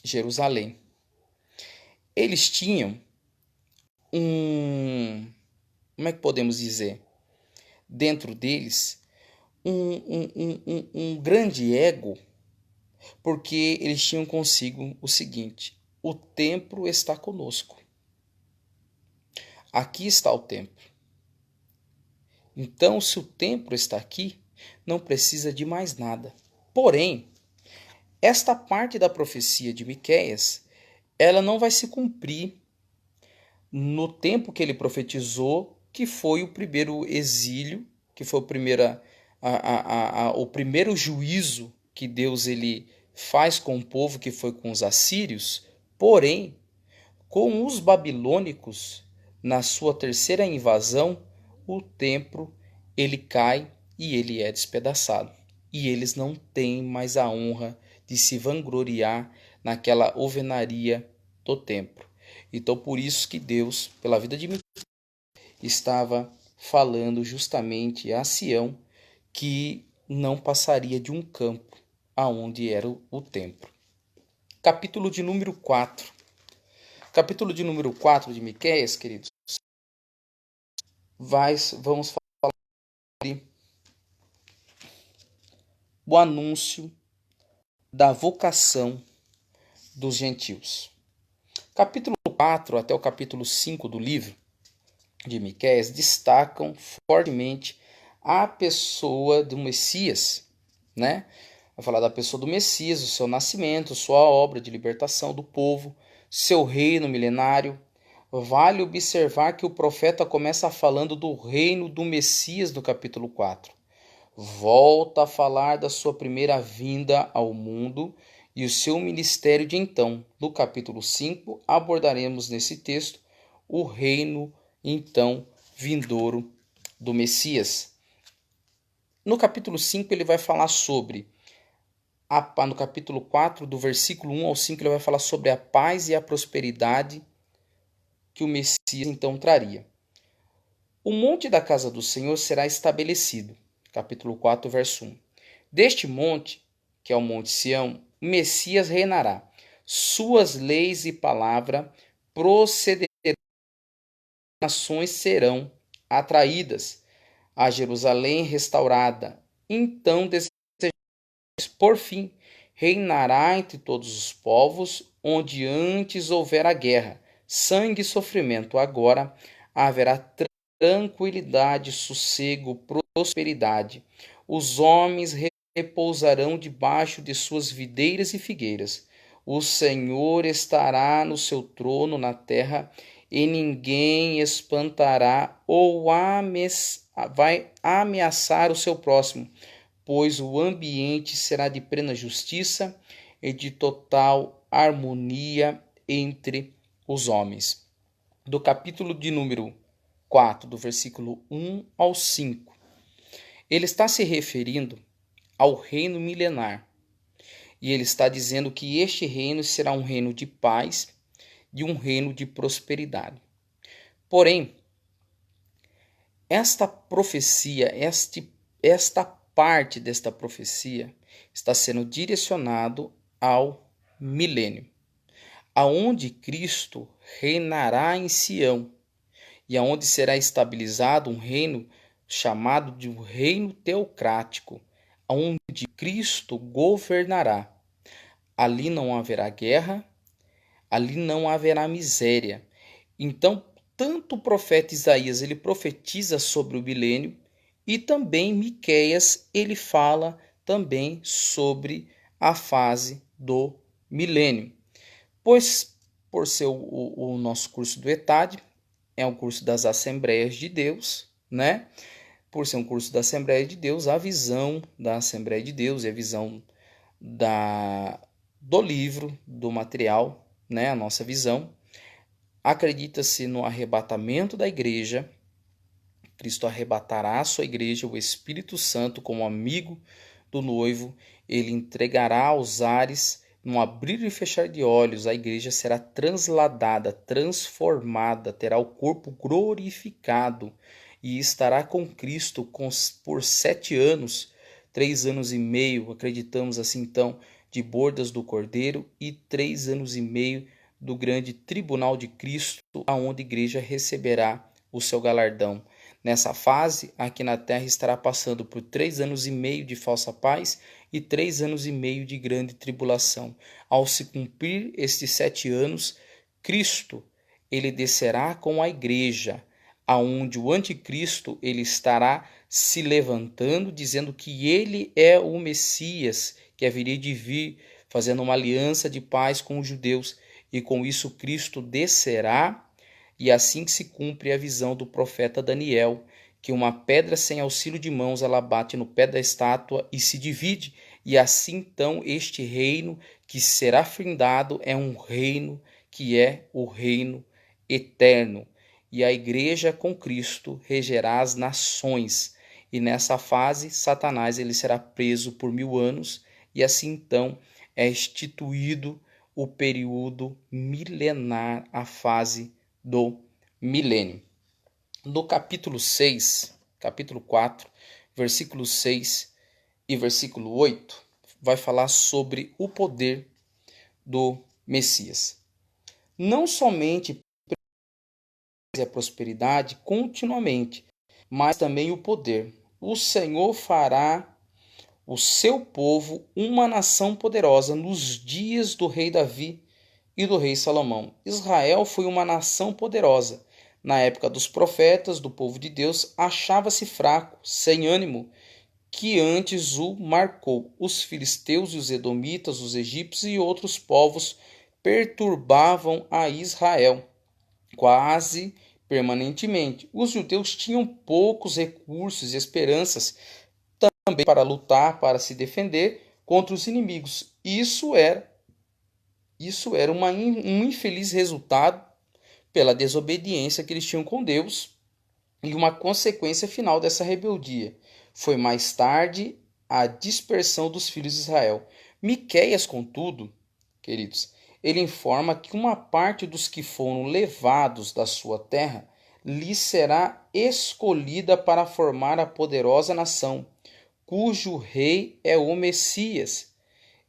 Jerusalém. Eles tinham como é que podemos dizer? Dentro deles, um grande ego, porque eles tinham consigo o seguinte: o templo está conosco. Aqui está o templo. Então, se o templo está aqui, não precisa de mais nada. Porém, esta parte da profecia de Miqueias, ela não vai se cumprir no tempo que ele profetizou, que foi o primeiro exílio, que foi o primeiro juízo que Deus ele faz com o povo, que foi com os assírios. Porém, com os babilônicos, na sua terceira invasão, o templo ele cai e ele é despedaçado. E eles não têm mais a honra de se vangloriar naquela alvenaria do templo. Então, por isso que Deus, pela vida de Miqueias, estava falando justamente a Sião que não passaria de um campo aonde era o templo. Capítulo de número 4. Capítulo de número 4 de Miqueias, queridos. Vamos falar sobre o anúncio da vocação dos gentios. Capítulo 4 até o capítulo 5 do livro de Miqueias destacam fortemente a pessoa do Messias, né? Vai falar da pessoa do Messias, o seu nascimento, sua obra de libertação do povo, seu reino milenário. Vale observar que o profeta começa falando do reino do Messias no capítulo 4. Volta a falar da sua primeira vinda ao mundo e o seu ministério de então. No capítulo 5, abordaremos nesse texto o reino então vindouro do Messias. No capítulo 5 ele vai falar sobre, no capítulo 4, do versículo 1 ao 5, ele vai falar sobre a paz e a prosperidade que o Messias então traria. O monte da casa do Senhor será estabelecido. Capítulo 4, verso 1. Deste monte, que é o monte Sião, o Messias reinará. Suas leis e palavra procederão, nações serão atraídas a Jerusalém restaurada. Então, por fim, reinará entre todos os povos, onde antes houvera guerra, sangue e sofrimento. Agora haverá tranquilidade, sossego, prosperidade. Os homens repousarão debaixo de suas videiras e figueiras. O Senhor estará no seu trono na terra, e ninguém espantará ou vai ameaçar o seu próximo, pois o ambiente será de plena justiça e de total harmonia entre os homens. Do capítulo de número 4, do versículo 1 ao 5, ele está se referindo ao reino milenar. E ele está dizendo que este reino será um reino de paz e um reino de prosperidade. Porém, esta profecia, esta parte desta profecia está sendo direcionado ao milênio, aonde Cristo reinará em Sião e aonde será estabilizado um reino chamado de um reino teocrático, onde Cristo governará. Ali não haverá guerra, ali não haverá miséria. Então, tanto o profeta Isaías ele profetiza sobre o milênio, e também Miqueias ele fala também sobre a fase do milênio. Pois, por ser o nosso curso do ETAD, é um curso das Assembleias de Deus, né? Por ser um curso da Assembleia de Deus, a visão da Assembleia de Deus e a visão do livro, do material, né? A nossa visão. Acredita-se no arrebatamento da igreja. Cristo arrebatará a sua igreja, o Espírito Santo, como amigo do noivo, ele entregará aos ares, num abrir e fechar de olhos, a igreja será transladada, transformada, terá o corpo glorificado e estará com Cristo por 7 anos, 3 anos e meio, acreditamos assim então, de bordas do Cordeiro e 3 anos e meio do grande tribunal de Cristo, aonde a igreja receberá o seu galardão. Nessa fase, aqui na terra estará passando por 3 anos e meio de falsa paz e 3 anos e meio de grande tribulação. Ao se cumprir estes 7 anos, Cristo, ele descerá com a igreja, aonde o anticristo ele estará se levantando, dizendo que ele é o Messias, que haveria de vir, fazendo uma aliança de paz com os judeus, e com isso Cristo descerá, e assim que se cumpre a visão do profeta Daniel, que uma pedra sem auxílio de mãos ela bate no pé da estátua e se divide, e assim então este reino que será findado é um reino que é o reino eterno. E a igreja com Cristo regerá as nações. E nessa fase, Satanás ele será preso por 1000 anos, e assim então é instituído o período milenar, a fase do milênio. No capítulo 6, capítulo 4, versículo 6 e versículo 8, vai falar sobre o poder do Messias. Não somente a prosperidade continuamente, mas também o poder. O Senhor fará o seu povo uma nação poderosa nos dias do rei Davi e do rei Salomão. Israel foi uma nação poderosa. Na época dos profetas, do povo de Deus, achava-se fraco, sem ânimo, que antes o marcou. Os filisteus e os edomitas, os egípcios e outros povos perturbavam a Israel quase permanentemente. Os judeus tinham poucos recursos e esperanças também para lutar, para se defender contra os inimigos. Isso era um infeliz resultado pela desobediência que eles tinham com Deus e uma consequência final dessa rebeldia. Foi mais tarde a dispersão dos filhos de Israel. Miqueias, contudo, queridos, ele informa que uma parte dos que foram levados da sua terra lhe será escolhida para formar a poderosa nação, cujo rei é o Messias,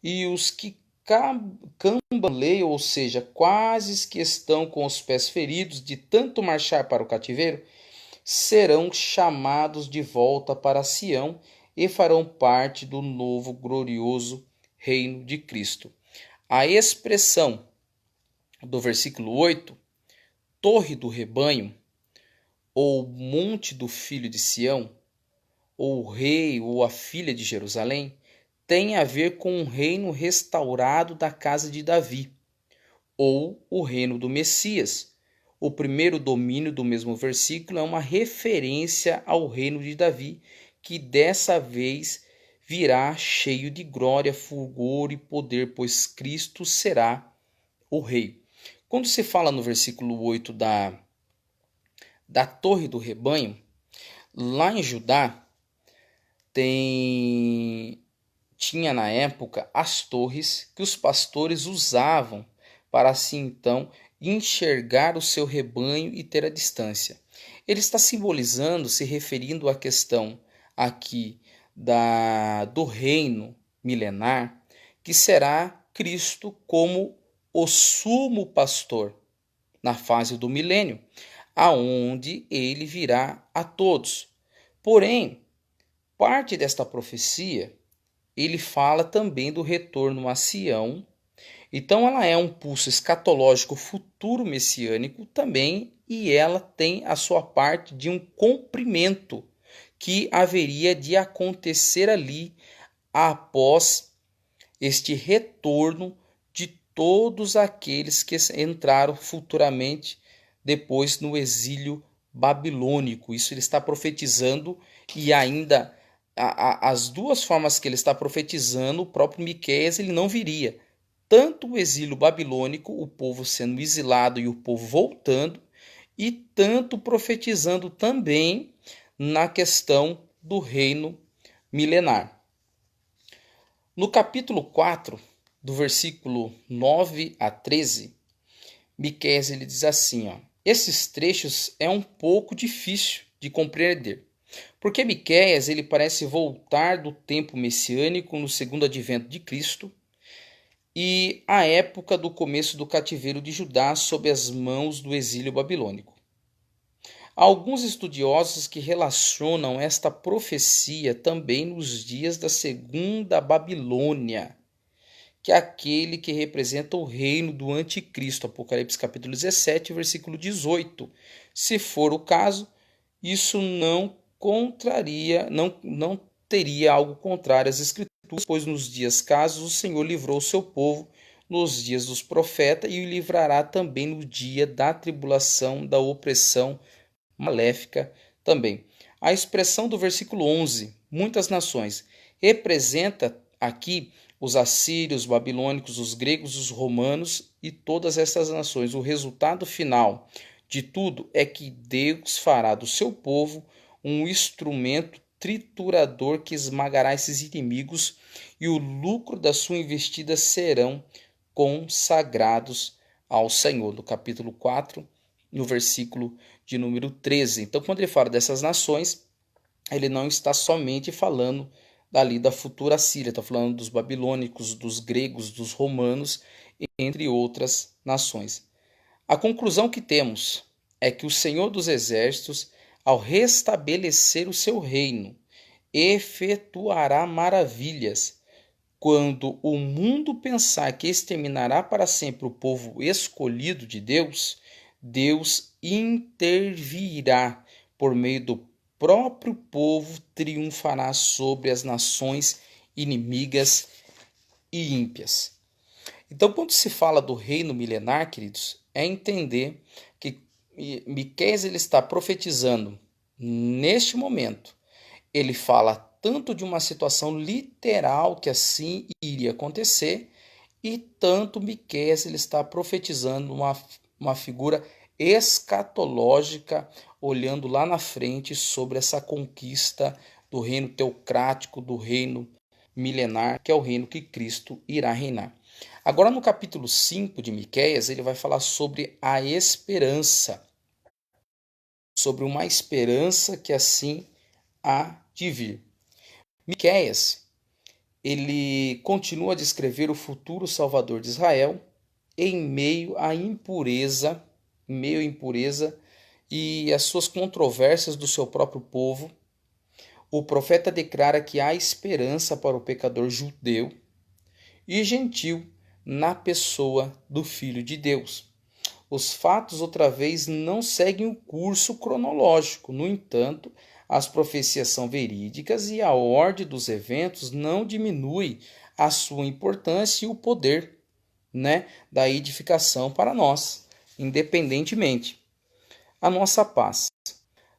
e os que cambaleam, ou seja, quase que estão com os pés feridos de tanto marchar para o cativeiro, serão chamados de volta para Sião e farão parte do novo glorioso reino de Cristo. A expressão do versículo 8, torre do rebanho, ou monte do filho de Sião, ou o rei ou a filha de Jerusalém, tem a ver com um reino restaurado da casa de Davi, ou o reino do Messias. O primeiro domínio do mesmo versículo é uma referência ao reino de Davi, que dessa vez virá cheio de glória, fulgor e poder, pois Cristo será o rei. Quando se fala no versículo 8 da torre do rebanho, lá em Judá tinha na época as torres que os pastores usavam para assim então enxergar o seu rebanho e ter a distância. Ele está simbolizando, se referindo à questão aqui do reino milenar, que será Cristo como o sumo pastor na fase do milênio, aonde ele virá a todos. Porém, parte desta profecia, ele fala também do retorno a Sião. Então ela é um pulso escatológico futuro messiânico também, e ela tem a sua parte de um cumprimento que haveria de acontecer ali após este retorno de todos aqueles que entraram futuramente depois no exílio babilônico. Isso ele está profetizando, e ainda as duas formas que ele está profetizando, o próprio Miqueias ele não viria. Tanto o exílio babilônico, o povo sendo exilado e o povo voltando, e tanto profetizando também na questão do reino milenar. No capítulo 4, do versículo 9 a 13, Miqueias ele diz assim, esses trechos é um pouco difícil de compreender, Porque Miqueias ele parece voltar do tempo messiânico no segundo advento de Cristo e a época do começo do cativeiro de Judá sob as mãos do exílio babilônico. Há alguns estudiosos que relacionam esta profecia também nos dias da segunda Babilônia, que é aquele que representa o reino do anticristo, Apocalipse capítulo 17, versículo 18. Se for o caso, isso não teria algo contrário às escrituras, pois nos dias casos o Senhor livrou o seu povo nos dias dos profetas e o livrará também no dia da tribulação, da opressão maléfica também. A expressão do versículo 11, muitas nações, representa aqui os assírios, os babilônicos, os gregos, os romanos e todas essas nações. O resultado final de tudo é que Deus fará do seu povo um instrumento triturador que esmagará esses inimigos e o lucro da sua investida serão consagrados ao Senhor. No capítulo 4, no versículo de número 13. Então, quando ele fala dessas nações, ele não está somente falando dali da futura Síria, está falando dos babilônicos, dos gregos, dos romanos, entre outras nações. A conclusão que temos é que o Senhor dos Exércitos, ao restabelecer o seu reino, efetuará maravilhas. Quando o mundo pensar que exterminará para sempre o povo escolhido de Deus, Deus intervirá por meio do próprio povo, triunfará sobre as nações inimigas e ímpias. Então, quando se fala do reino milenar, queridos, é entender que Miqueias ele está profetizando neste momento. Ele fala tanto de uma situação literal que assim iria acontecer, e tanto Miqueias ele está profetizando uma figura escatológica, olhando lá na frente sobre essa conquista do reino teocrático, do reino milenar, que é o reino que Cristo irá reinar. Agora no capítulo 5 de Miqueias, ele vai falar sobre a esperança, sobre uma esperança que assim há de vir. Miqueias, ele continua a descrever o futuro Salvador de Israel em meio à impureza, e as suas controvérsias do seu próprio povo. O profeta declara que há esperança para o pecador judeu e gentil na pessoa do Filho de Deus. Os fatos, outra vez, não seguem o curso cronológico. No entanto, as profecias são verídicas e a ordem dos eventos não diminui a sua importância e o poder, da edificação para nós, independentemente. A nossa paz.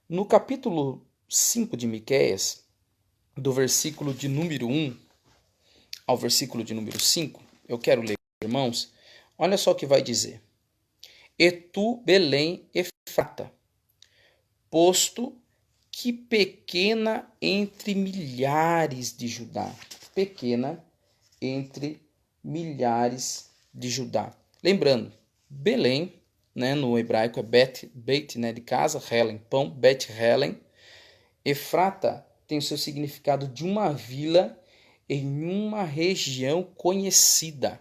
No capítulo 5 de Miqueias, do versículo de número 1 ao versículo de número 5, eu quero ler, irmãos, olha só o que vai dizer. E tu, Belém, Efrata, posto que pequena entre milhares de Judá. Pequena entre milhares de Judá. Lembrando, Belém, no hebraico é Beit, de casa, Helen, pão, Bet Helen. Efrata tem o seu significado de uma vila em uma região conhecida.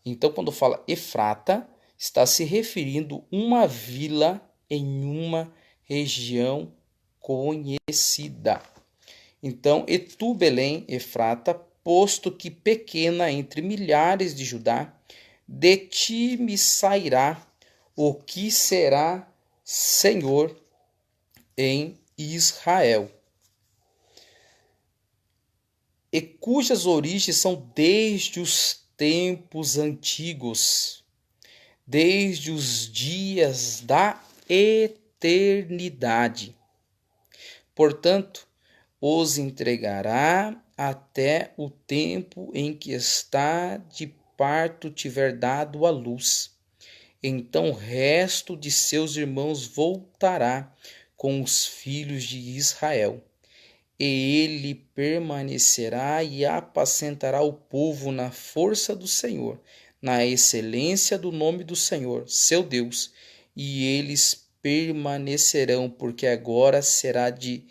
Então, quando fala Efrata, está se referindo a uma vila em uma região conhecida. Então, e tu, Belém, Efrata, posto que pequena entre milhares de Judá, de ti me sairá o que será Senhor em Israel, e cujas origens são desde os tempos antigos, desde os dias da eternidade. Portanto, os entregará até o tempo em que está de parto tiver dado à luz. Então o resto de seus irmãos voltará com os filhos de Israel. E ele permanecerá e apacentará o povo na força do Senhor, na excelência do nome do Senhor, seu Deus, e eles permanecerão, porque agora será de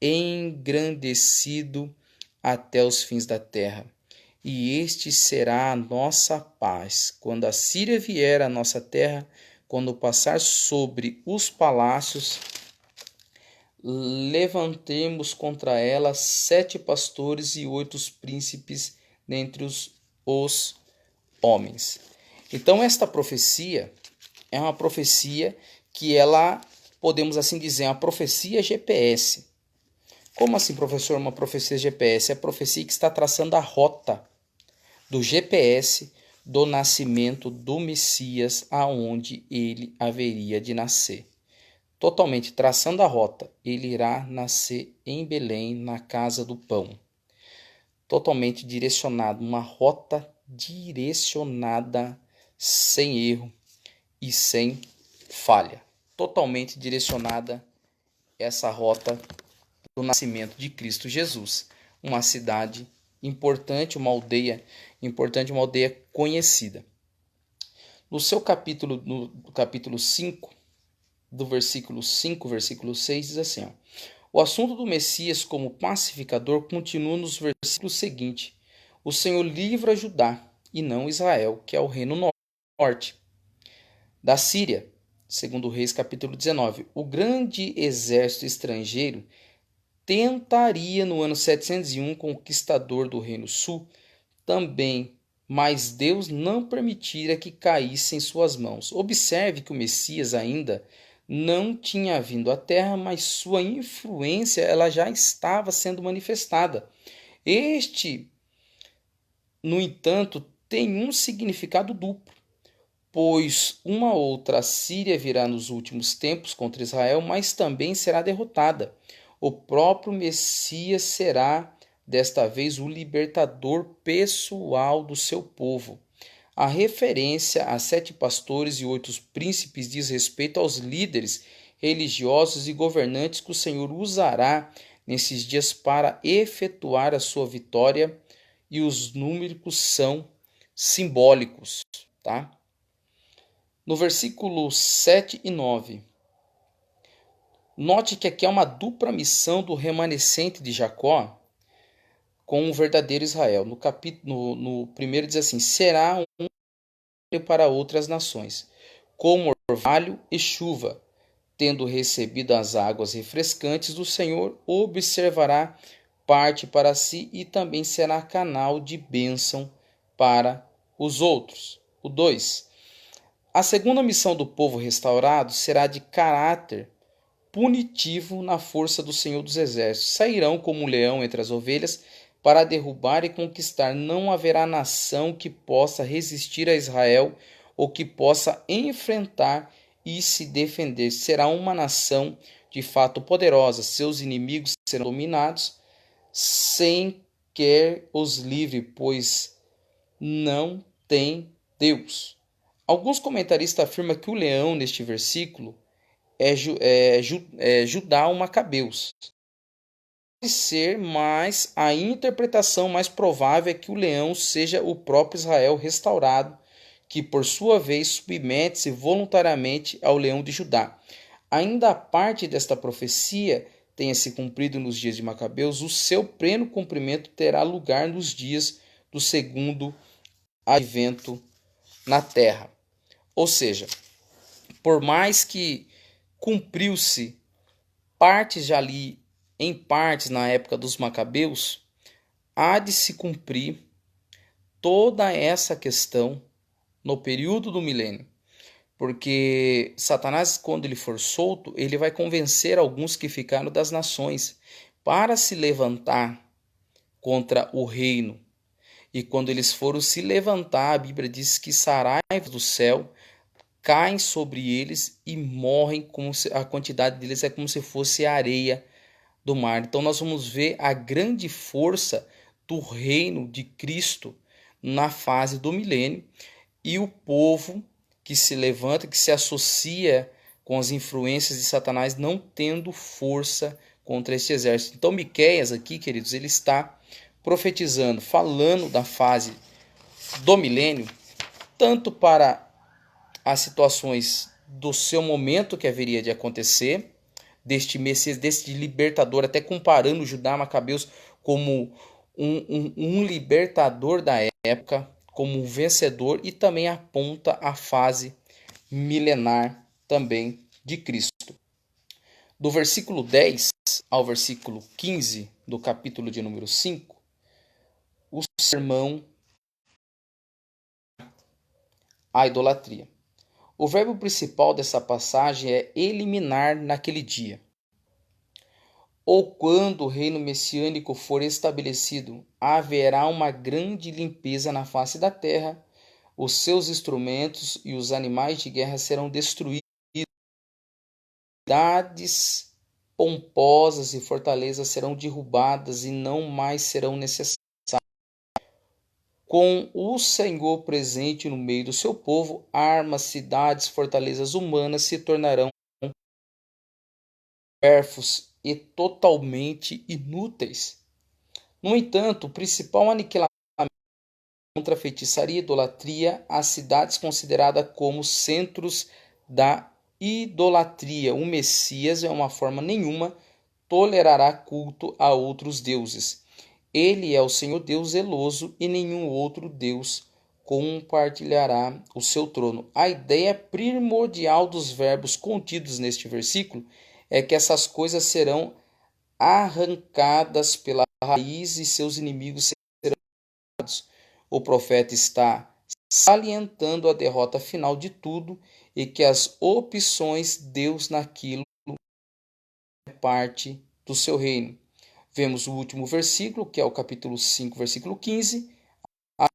engrandecido até os fins da terra. E este será a nossa paz. Quando a Síria vier à nossa terra, quando passar sobre os palácios, levantemos contra ela 7 pastores e 8 príncipes dentre os homens. Então esta profecia é uma profecia que ela, podemos assim dizer, é uma profecia GPS. Como assim, professor, uma profecia GPS? É a profecia que está traçando a rota do GPS do nascimento do Messias, aonde ele haveria de nascer. Totalmente traçando a rota, ele irá nascer em Belém, na casa do pão. Totalmente direcionado, uma rota direcionada, sem erro e sem falha. Totalmente direcionada essa rota do nascimento de Cristo Jesus. Uma cidade importante, uma aldeia importante, uma aldeia conhecida. No capítulo 5, do versículo 5, versículo 6, diz assim, ó, o assunto do Messias como pacificador continua nos versículos seguintes. O Senhor livra Judá e não Israel, que é o reino norte. Da Síria, segundo Reis capítulo 19, o grande exército estrangeiro tentaria no ano 701 conquistador do reino sul também, mas Deus não permitira que caísse em suas mãos. Observe que o Messias ainda não tinha vindo à terra, mas sua influência ela já estava sendo manifestada. Este, no entanto, tem um significado duplo, pois uma outra Síria virá nos últimos tempos contra Israel, mas também será derrotada. O próprio Messias será, desta vez, o libertador pessoal do seu povo. A referência a 7 pastores e 8 príncipes diz respeito aos líderes religiosos e governantes que o Senhor usará nesses dias para efetuar a sua vitória, e os números são simbólicos, tá? No versículo 7 e 9, note que aqui é uma dupla missão do remanescente de Jacó com o verdadeiro Israel. No primeiro diz assim, será um para outras nações, como orvalho e chuva, tendo recebido as águas refrescantes do Senhor, observará parte para si e também será canal de bênção para os outros. O 2. A segunda missão do povo restaurado será de caráter punitivo na força do Senhor dos Exércitos. Sairão como um leão entre as ovelhas para derrubar e conquistar. Não haverá nação que possa resistir a Israel ou que possa enfrentar e se defender. Será uma nação de fato poderosa. Seus inimigos serão dominados sem quer os livre, pois não tem Deus. Alguns comentaristas afirmam que o leão neste versículo é Judá ou Macabeus. Pode ser, mas a interpretação mais provável é que o leão seja o próprio Israel restaurado, que por sua vez submete-se voluntariamente ao leão de Judá. Ainda a parte desta profecia tenha se cumprido nos dias de Macabeus, o seu pleno cumprimento terá lugar nos dias do segundo advento na terra. Ou seja, por mais que cumpriu-se partes já ali, em partes na época dos Macabeus, há de se cumprir toda essa questão no período do milênio. Porque Satanás, quando ele for solto, ele vai convencer alguns que ficaram das nações para se levantar contra o reino. E quando eles foram se levantar, a Bíblia diz que saraivas do céu caem sobre eles e morrem, como se, a quantidade deles é como se fosse a areia do mar. Então nós vamos ver a grande força do reino de Cristo na fase do milênio, e o povo que se levanta, que se associa com as influências de Satanás, não tendo força contra este exército. Então Miqueias aqui, queridos, ele está profetizando, falando da fase do milênio, tanto para as situações do seu momento que haveria de acontecer, deste Messias, deste libertador, até comparando Judá Macabeus como um libertador da época, como um vencedor, e também aponta a fase milenar também de Cristo. Do versículo 10 ao versículo 15 do capítulo de número 5, o sermão à idolatria. O verbo principal dessa passagem é eliminar naquele dia. Ou quando o reino messiânico for estabelecido, haverá uma grande limpeza na face da terra, os seus instrumentos e os animais de guerra serão destruídos, cidades pomposas e fortalezas serão derrubadas e não mais serão necessárias. Com o Senhor presente no meio do seu povo, armas, cidades, fortalezas humanas se tornarão supérfluos e totalmente inúteis. No entanto, o principal aniquilamento contra a feitiçaria e idolatria, as cidades consideradas como centros da idolatria. O Messias, de uma forma nenhuma, tolerará culto a outros deuses. Ele é o Senhor Deus zeloso e nenhum outro Deus compartilhará o seu trono. A ideia primordial dos verbos contidos neste versículo é que essas coisas serão arrancadas pela raiz e seus inimigos serão derrotados. O profeta está salientando a derrota final de tudo e que as opções Deus naquilo é parte do seu reino. Vemos o último versículo, que é o capítulo 5, versículo 15, as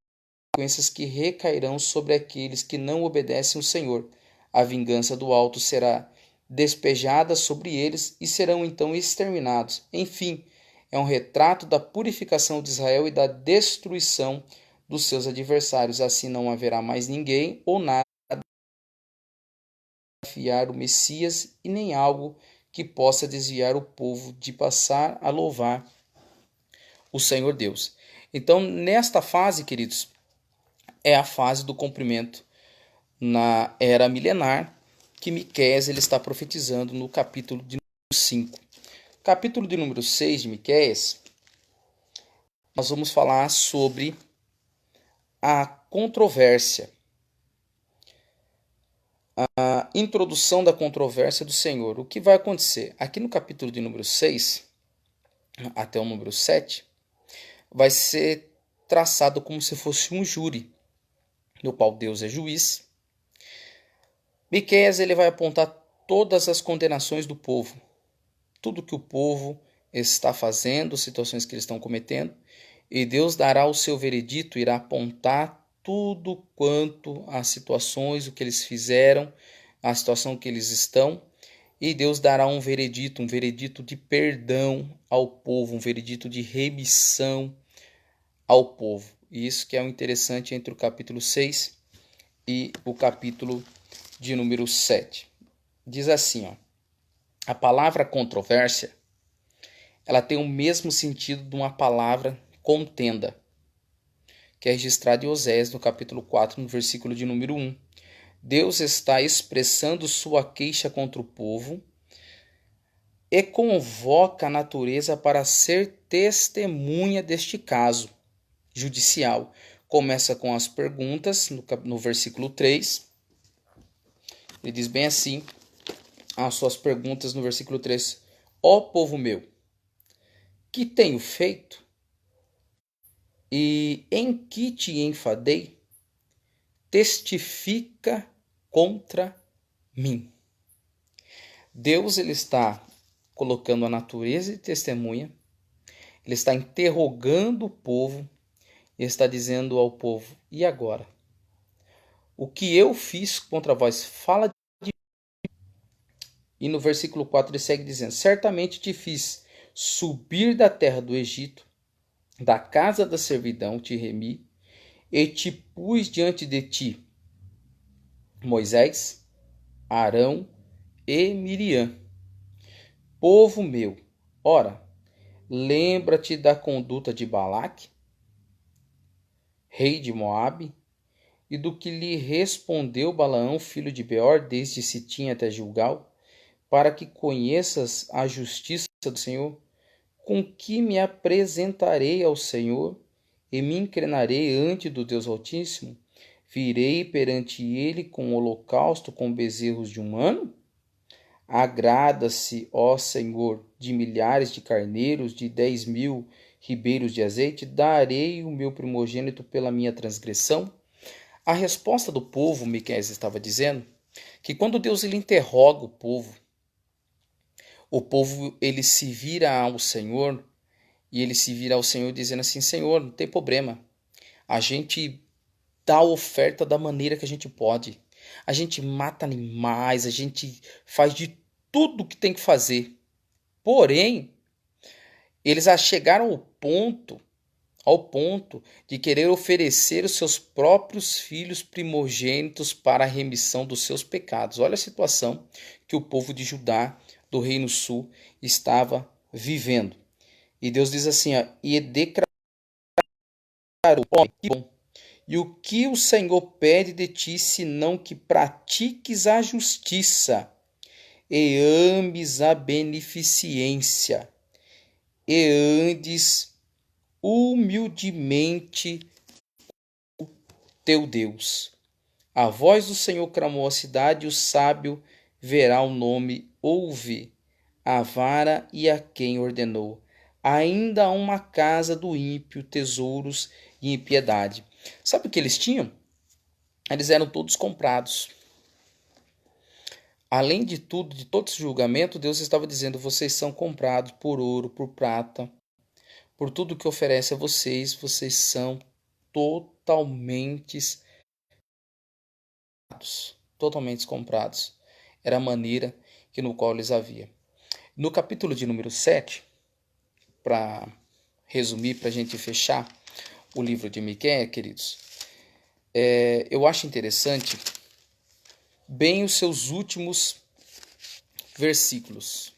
consequências que recairão sobre aqueles que não obedecem ao Senhor. A vingança do alto será despejada sobre eles e serão então exterminados. Enfim, é um retrato da purificação de Israel e da destruição dos seus adversários. Assim não haverá mais ninguém ou nada a desafiar o Messias e nem algo que possa desviar o povo de passar a louvar o Senhor Deus. Então, nesta fase, queridos, é a fase do cumprimento na era milenar que Miqueias ele está profetizando no capítulo de número 5. Capítulo de número 6 de Miqueias, nós vamos falar sobre a controvérsia. A introdução da controvérsia do Senhor. O que vai acontecer? Aqui no capítulo de número 6, até o número 7, vai ser traçado como se fosse um júri, no qual Deus é juiz. Miqueias ele vai apontar todas as condenações do povo, tudo que o povo está fazendo, situações que eles estão cometendo, e Deus dará o seu veredito, irá apontar tudo quanto às situações, o que eles fizeram, a situação que eles estão, e Deus dará um veredito de perdão ao povo, um veredito de remissão ao povo. E isso que é o interessante entre o capítulo 6 e o capítulo de número 7. Diz assim, ó, a palavra controvérsia, ela tem o mesmo sentido de uma palavra contenda, que é registrado em Oséias, no capítulo 4, no versículo de número 1. Deus está expressando sua queixa contra o povo e convoca a natureza para ser testemunha deste caso judicial. Começa com as perguntas, no versículo 3. Ele diz bem assim, as suas perguntas no versículo 3. Ó povo meu, que tenho feito? E em que te enfadei? Testifica contra mim. Deus ele está colocando a natureza de testemunha, ele está interrogando o povo, e está dizendo ao povo, e agora? O que eu fiz contra vós? Fala de mim. E no versículo 4 ele segue dizendo, certamente te fiz subir da terra do Egito, da casa da servidão te remi, e te pus diante de ti Moisés, Arão e Miriam, povo meu. Ora, lembra-te da conduta de Balaque, rei de Moabe, e do que lhe respondeu Balaão, filho de Beor, desde Sitim até Gilgal, para que conheças a justiça do Senhor? Com que me apresentarei ao Senhor e me inclinarei ante do Deus Altíssimo? Virei perante ele com holocausto com bezerros de um ano? Agrada-se, ó Senhor, de milhares de carneiros, de 10.000 ribeiros de azeite? Darei o meu primogênito pela minha transgressão? A resposta do povo, Miqueias estava dizendo, que quando Deus ele interroga o povo ele se vira ao Senhor, e ele se vira ao Senhor dizendo assim: Senhor, não tem problema, a gente dá a oferta da maneira que a gente pode, a gente mata animais, a gente faz de tudo que tem que fazer. Porém, eles chegaram ao ponto de querer oferecer os seus próprios filhos primogênitos para a remissão dos seus pecados. Olha a situação que o povo de Judá, do Reino Sul, estava vivendo. E Deus diz assim, ó, e declarou, e o que o Senhor pede de ti, senão que pratiques a justiça e ames a beneficência e andes humildemente teu Deus. A voz do Senhor clamou a cidade, e o sábio verá o nome, ouve a vara e a quem ordenou. Ainda há uma casa do ímpio, tesouros e impiedade. Sabe o que eles tinham? Eles eram todos comprados. Além de tudo, de todo esse julgamento, Deus estava dizendo: vocês são comprados por ouro, por prata, por tudo que oferece a vocês, vocês são totalmente comprados. Era a maneira que no qual eles havia. No capítulo de número 7, para resumir, para a gente fechar o livro de Miqueias, queridos, eu acho interessante bem os seus últimos versículos.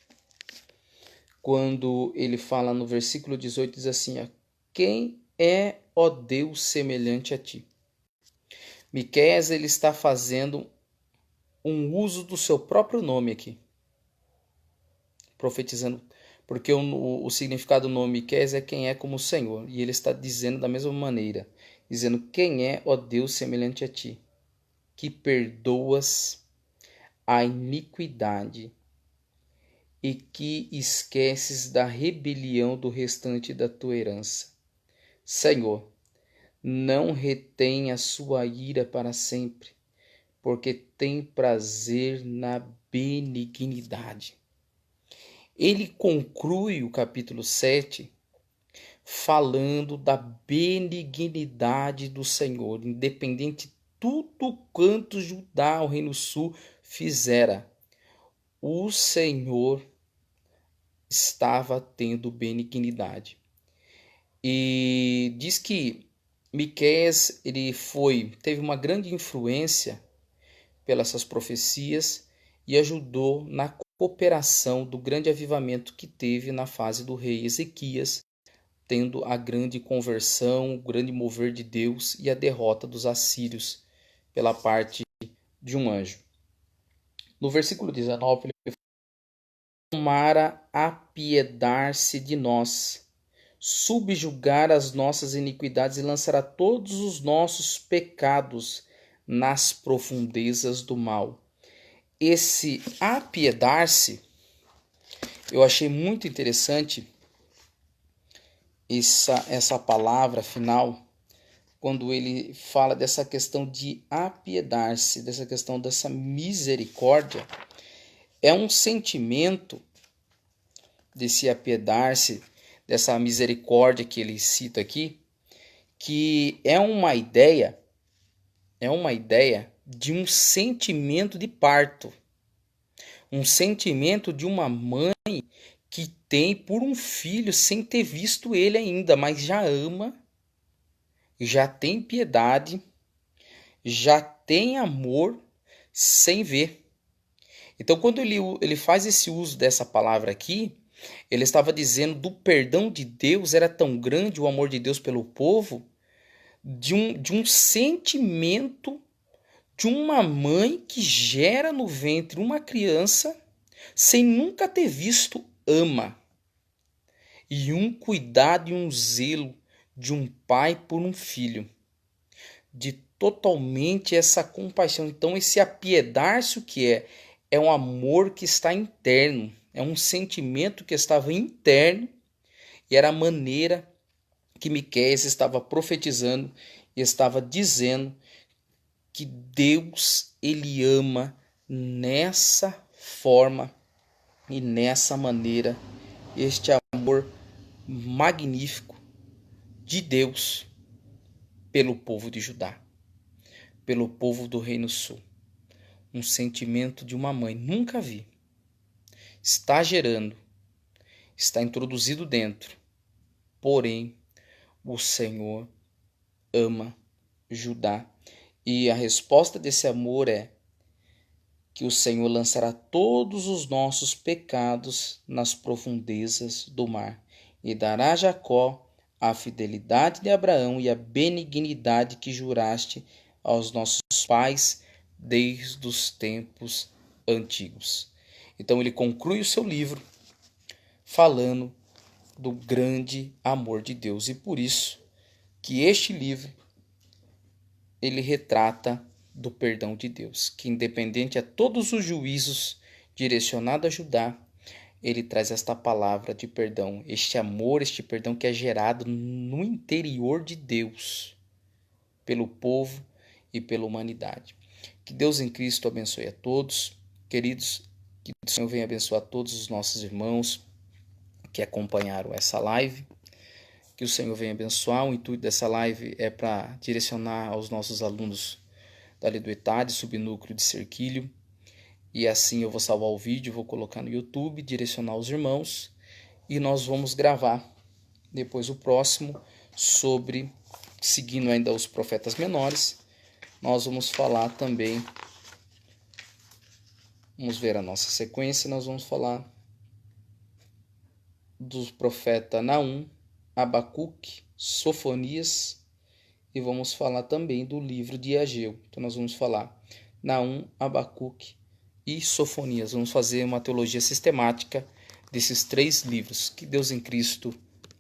Quando ele fala no versículo 18, diz assim, ó, quem é, ó Deus, semelhante a ti? Miqueias ele está fazendo um uso do seu próprio nome aqui, profetizando, porque o significado do nome Miqueias é quem é como o Senhor, e ele está dizendo da mesma maneira, dizendo, quem é, ó Deus, semelhante a ti, que perdoas a iniquidade e que esqueces da rebelião do restante da tua herança. Senhor, não retém a sua ira para sempre, porque tem prazer na benignidade. Ele conclui o capítulo 7 falando da benignidade do Senhor, independente de tudo quanto Judá, o Reino Sul, fizera. O Senhor estava tendo benignidade. E diz que Miqueias teve uma grande influência pelas suas profecias e ajudou na cooperação do grande avivamento que teve na fase do rei Ezequias, tendo a grande conversão, o grande mover de Deus e a derrota dos assírios pela parte de um anjo. No versículo 19, ele tomara apiedar-se de nós, subjugar as nossas iniquidades e lançará todos os nossos pecados nas profundezas do mal. Esse apiedar-se, eu achei muito interessante essa palavra final, quando ele fala dessa questão de apiedar-se, dessa questão dessa misericórdia. É um sentimento desse apiedar-se, dessa misericórdia que ele cita aqui, que é uma ideia de um sentimento de parto, um sentimento de uma mãe que tem por um filho sem ter visto ele ainda, mas já ama, já tem piedade, já tem amor sem ver. Então, quando ele faz esse uso dessa palavra aqui, ele estava dizendo do perdão de Deus, era tão grande o amor de Deus pelo povo, de um sentimento de uma mãe que gera no ventre uma criança sem nunca ter visto, ama. E um cuidado e um zelo de um pai por um filho. De totalmente essa compaixão. Então, esse apiedar-se, o que é? É um amor que está interno. É um sentimento que estava interno. E era a maneira que Miqueias estava profetizando e estava dizendo que Deus, ele ama nessa forma e nessa maneira, este amor magnífico de Deus pelo povo de Judá, pelo povo do Reino Sul. Um sentimento de uma mãe, nunca vi. Está gerando, está introduzido dentro, porém o Senhor ama Judá. E a resposta desse amor é que o Senhor lançará todos os nossos pecados nas profundezas do mar e dará a Jacó a fidelidade de Abraão e a benignidade que juraste aos nossos pais desde os tempos antigos. Então ele conclui o seu livro falando do grande amor de Deus, e por isso que este livro ele retrata do perdão de Deus, que independente a todos os juízos direcionados a Judá, ele traz esta palavra de perdão, este amor, este perdão que é gerado no interior de Deus, pelo povo e pela humanidade. Que Deus em Cristo abençoe a todos, queridos, que o Senhor venha abençoar todos os nossos irmãos que acompanharam essa live, que o Senhor venha abençoar. O intuito dessa live é para direcionar aos nossos alunos dali do ETAD, subnúcleo de Cerquilho, e assim eu vou salvar o vídeo, vou colocar no YouTube, direcionar os irmãos, e nós vamos gravar depois o próximo sobre, seguindo ainda os profetas menores, nós vamos falar também, vamos ver a nossa sequência, nós vamos falar dos profetas Naum, Abacuque, Sofonias, e vamos falar também do livro de Ageu. Então nós vamos falar Naum, Abacuque e Sofonias. Vamos fazer uma teologia sistemática desses 3 livros. Que Deus em Cristo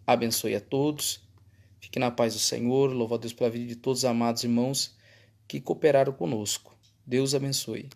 abençoe a todos. Fique na paz do Senhor. Louvo a Deus pela vida de todos os amados irmãos que cooperaram conosco. Deus abençoe.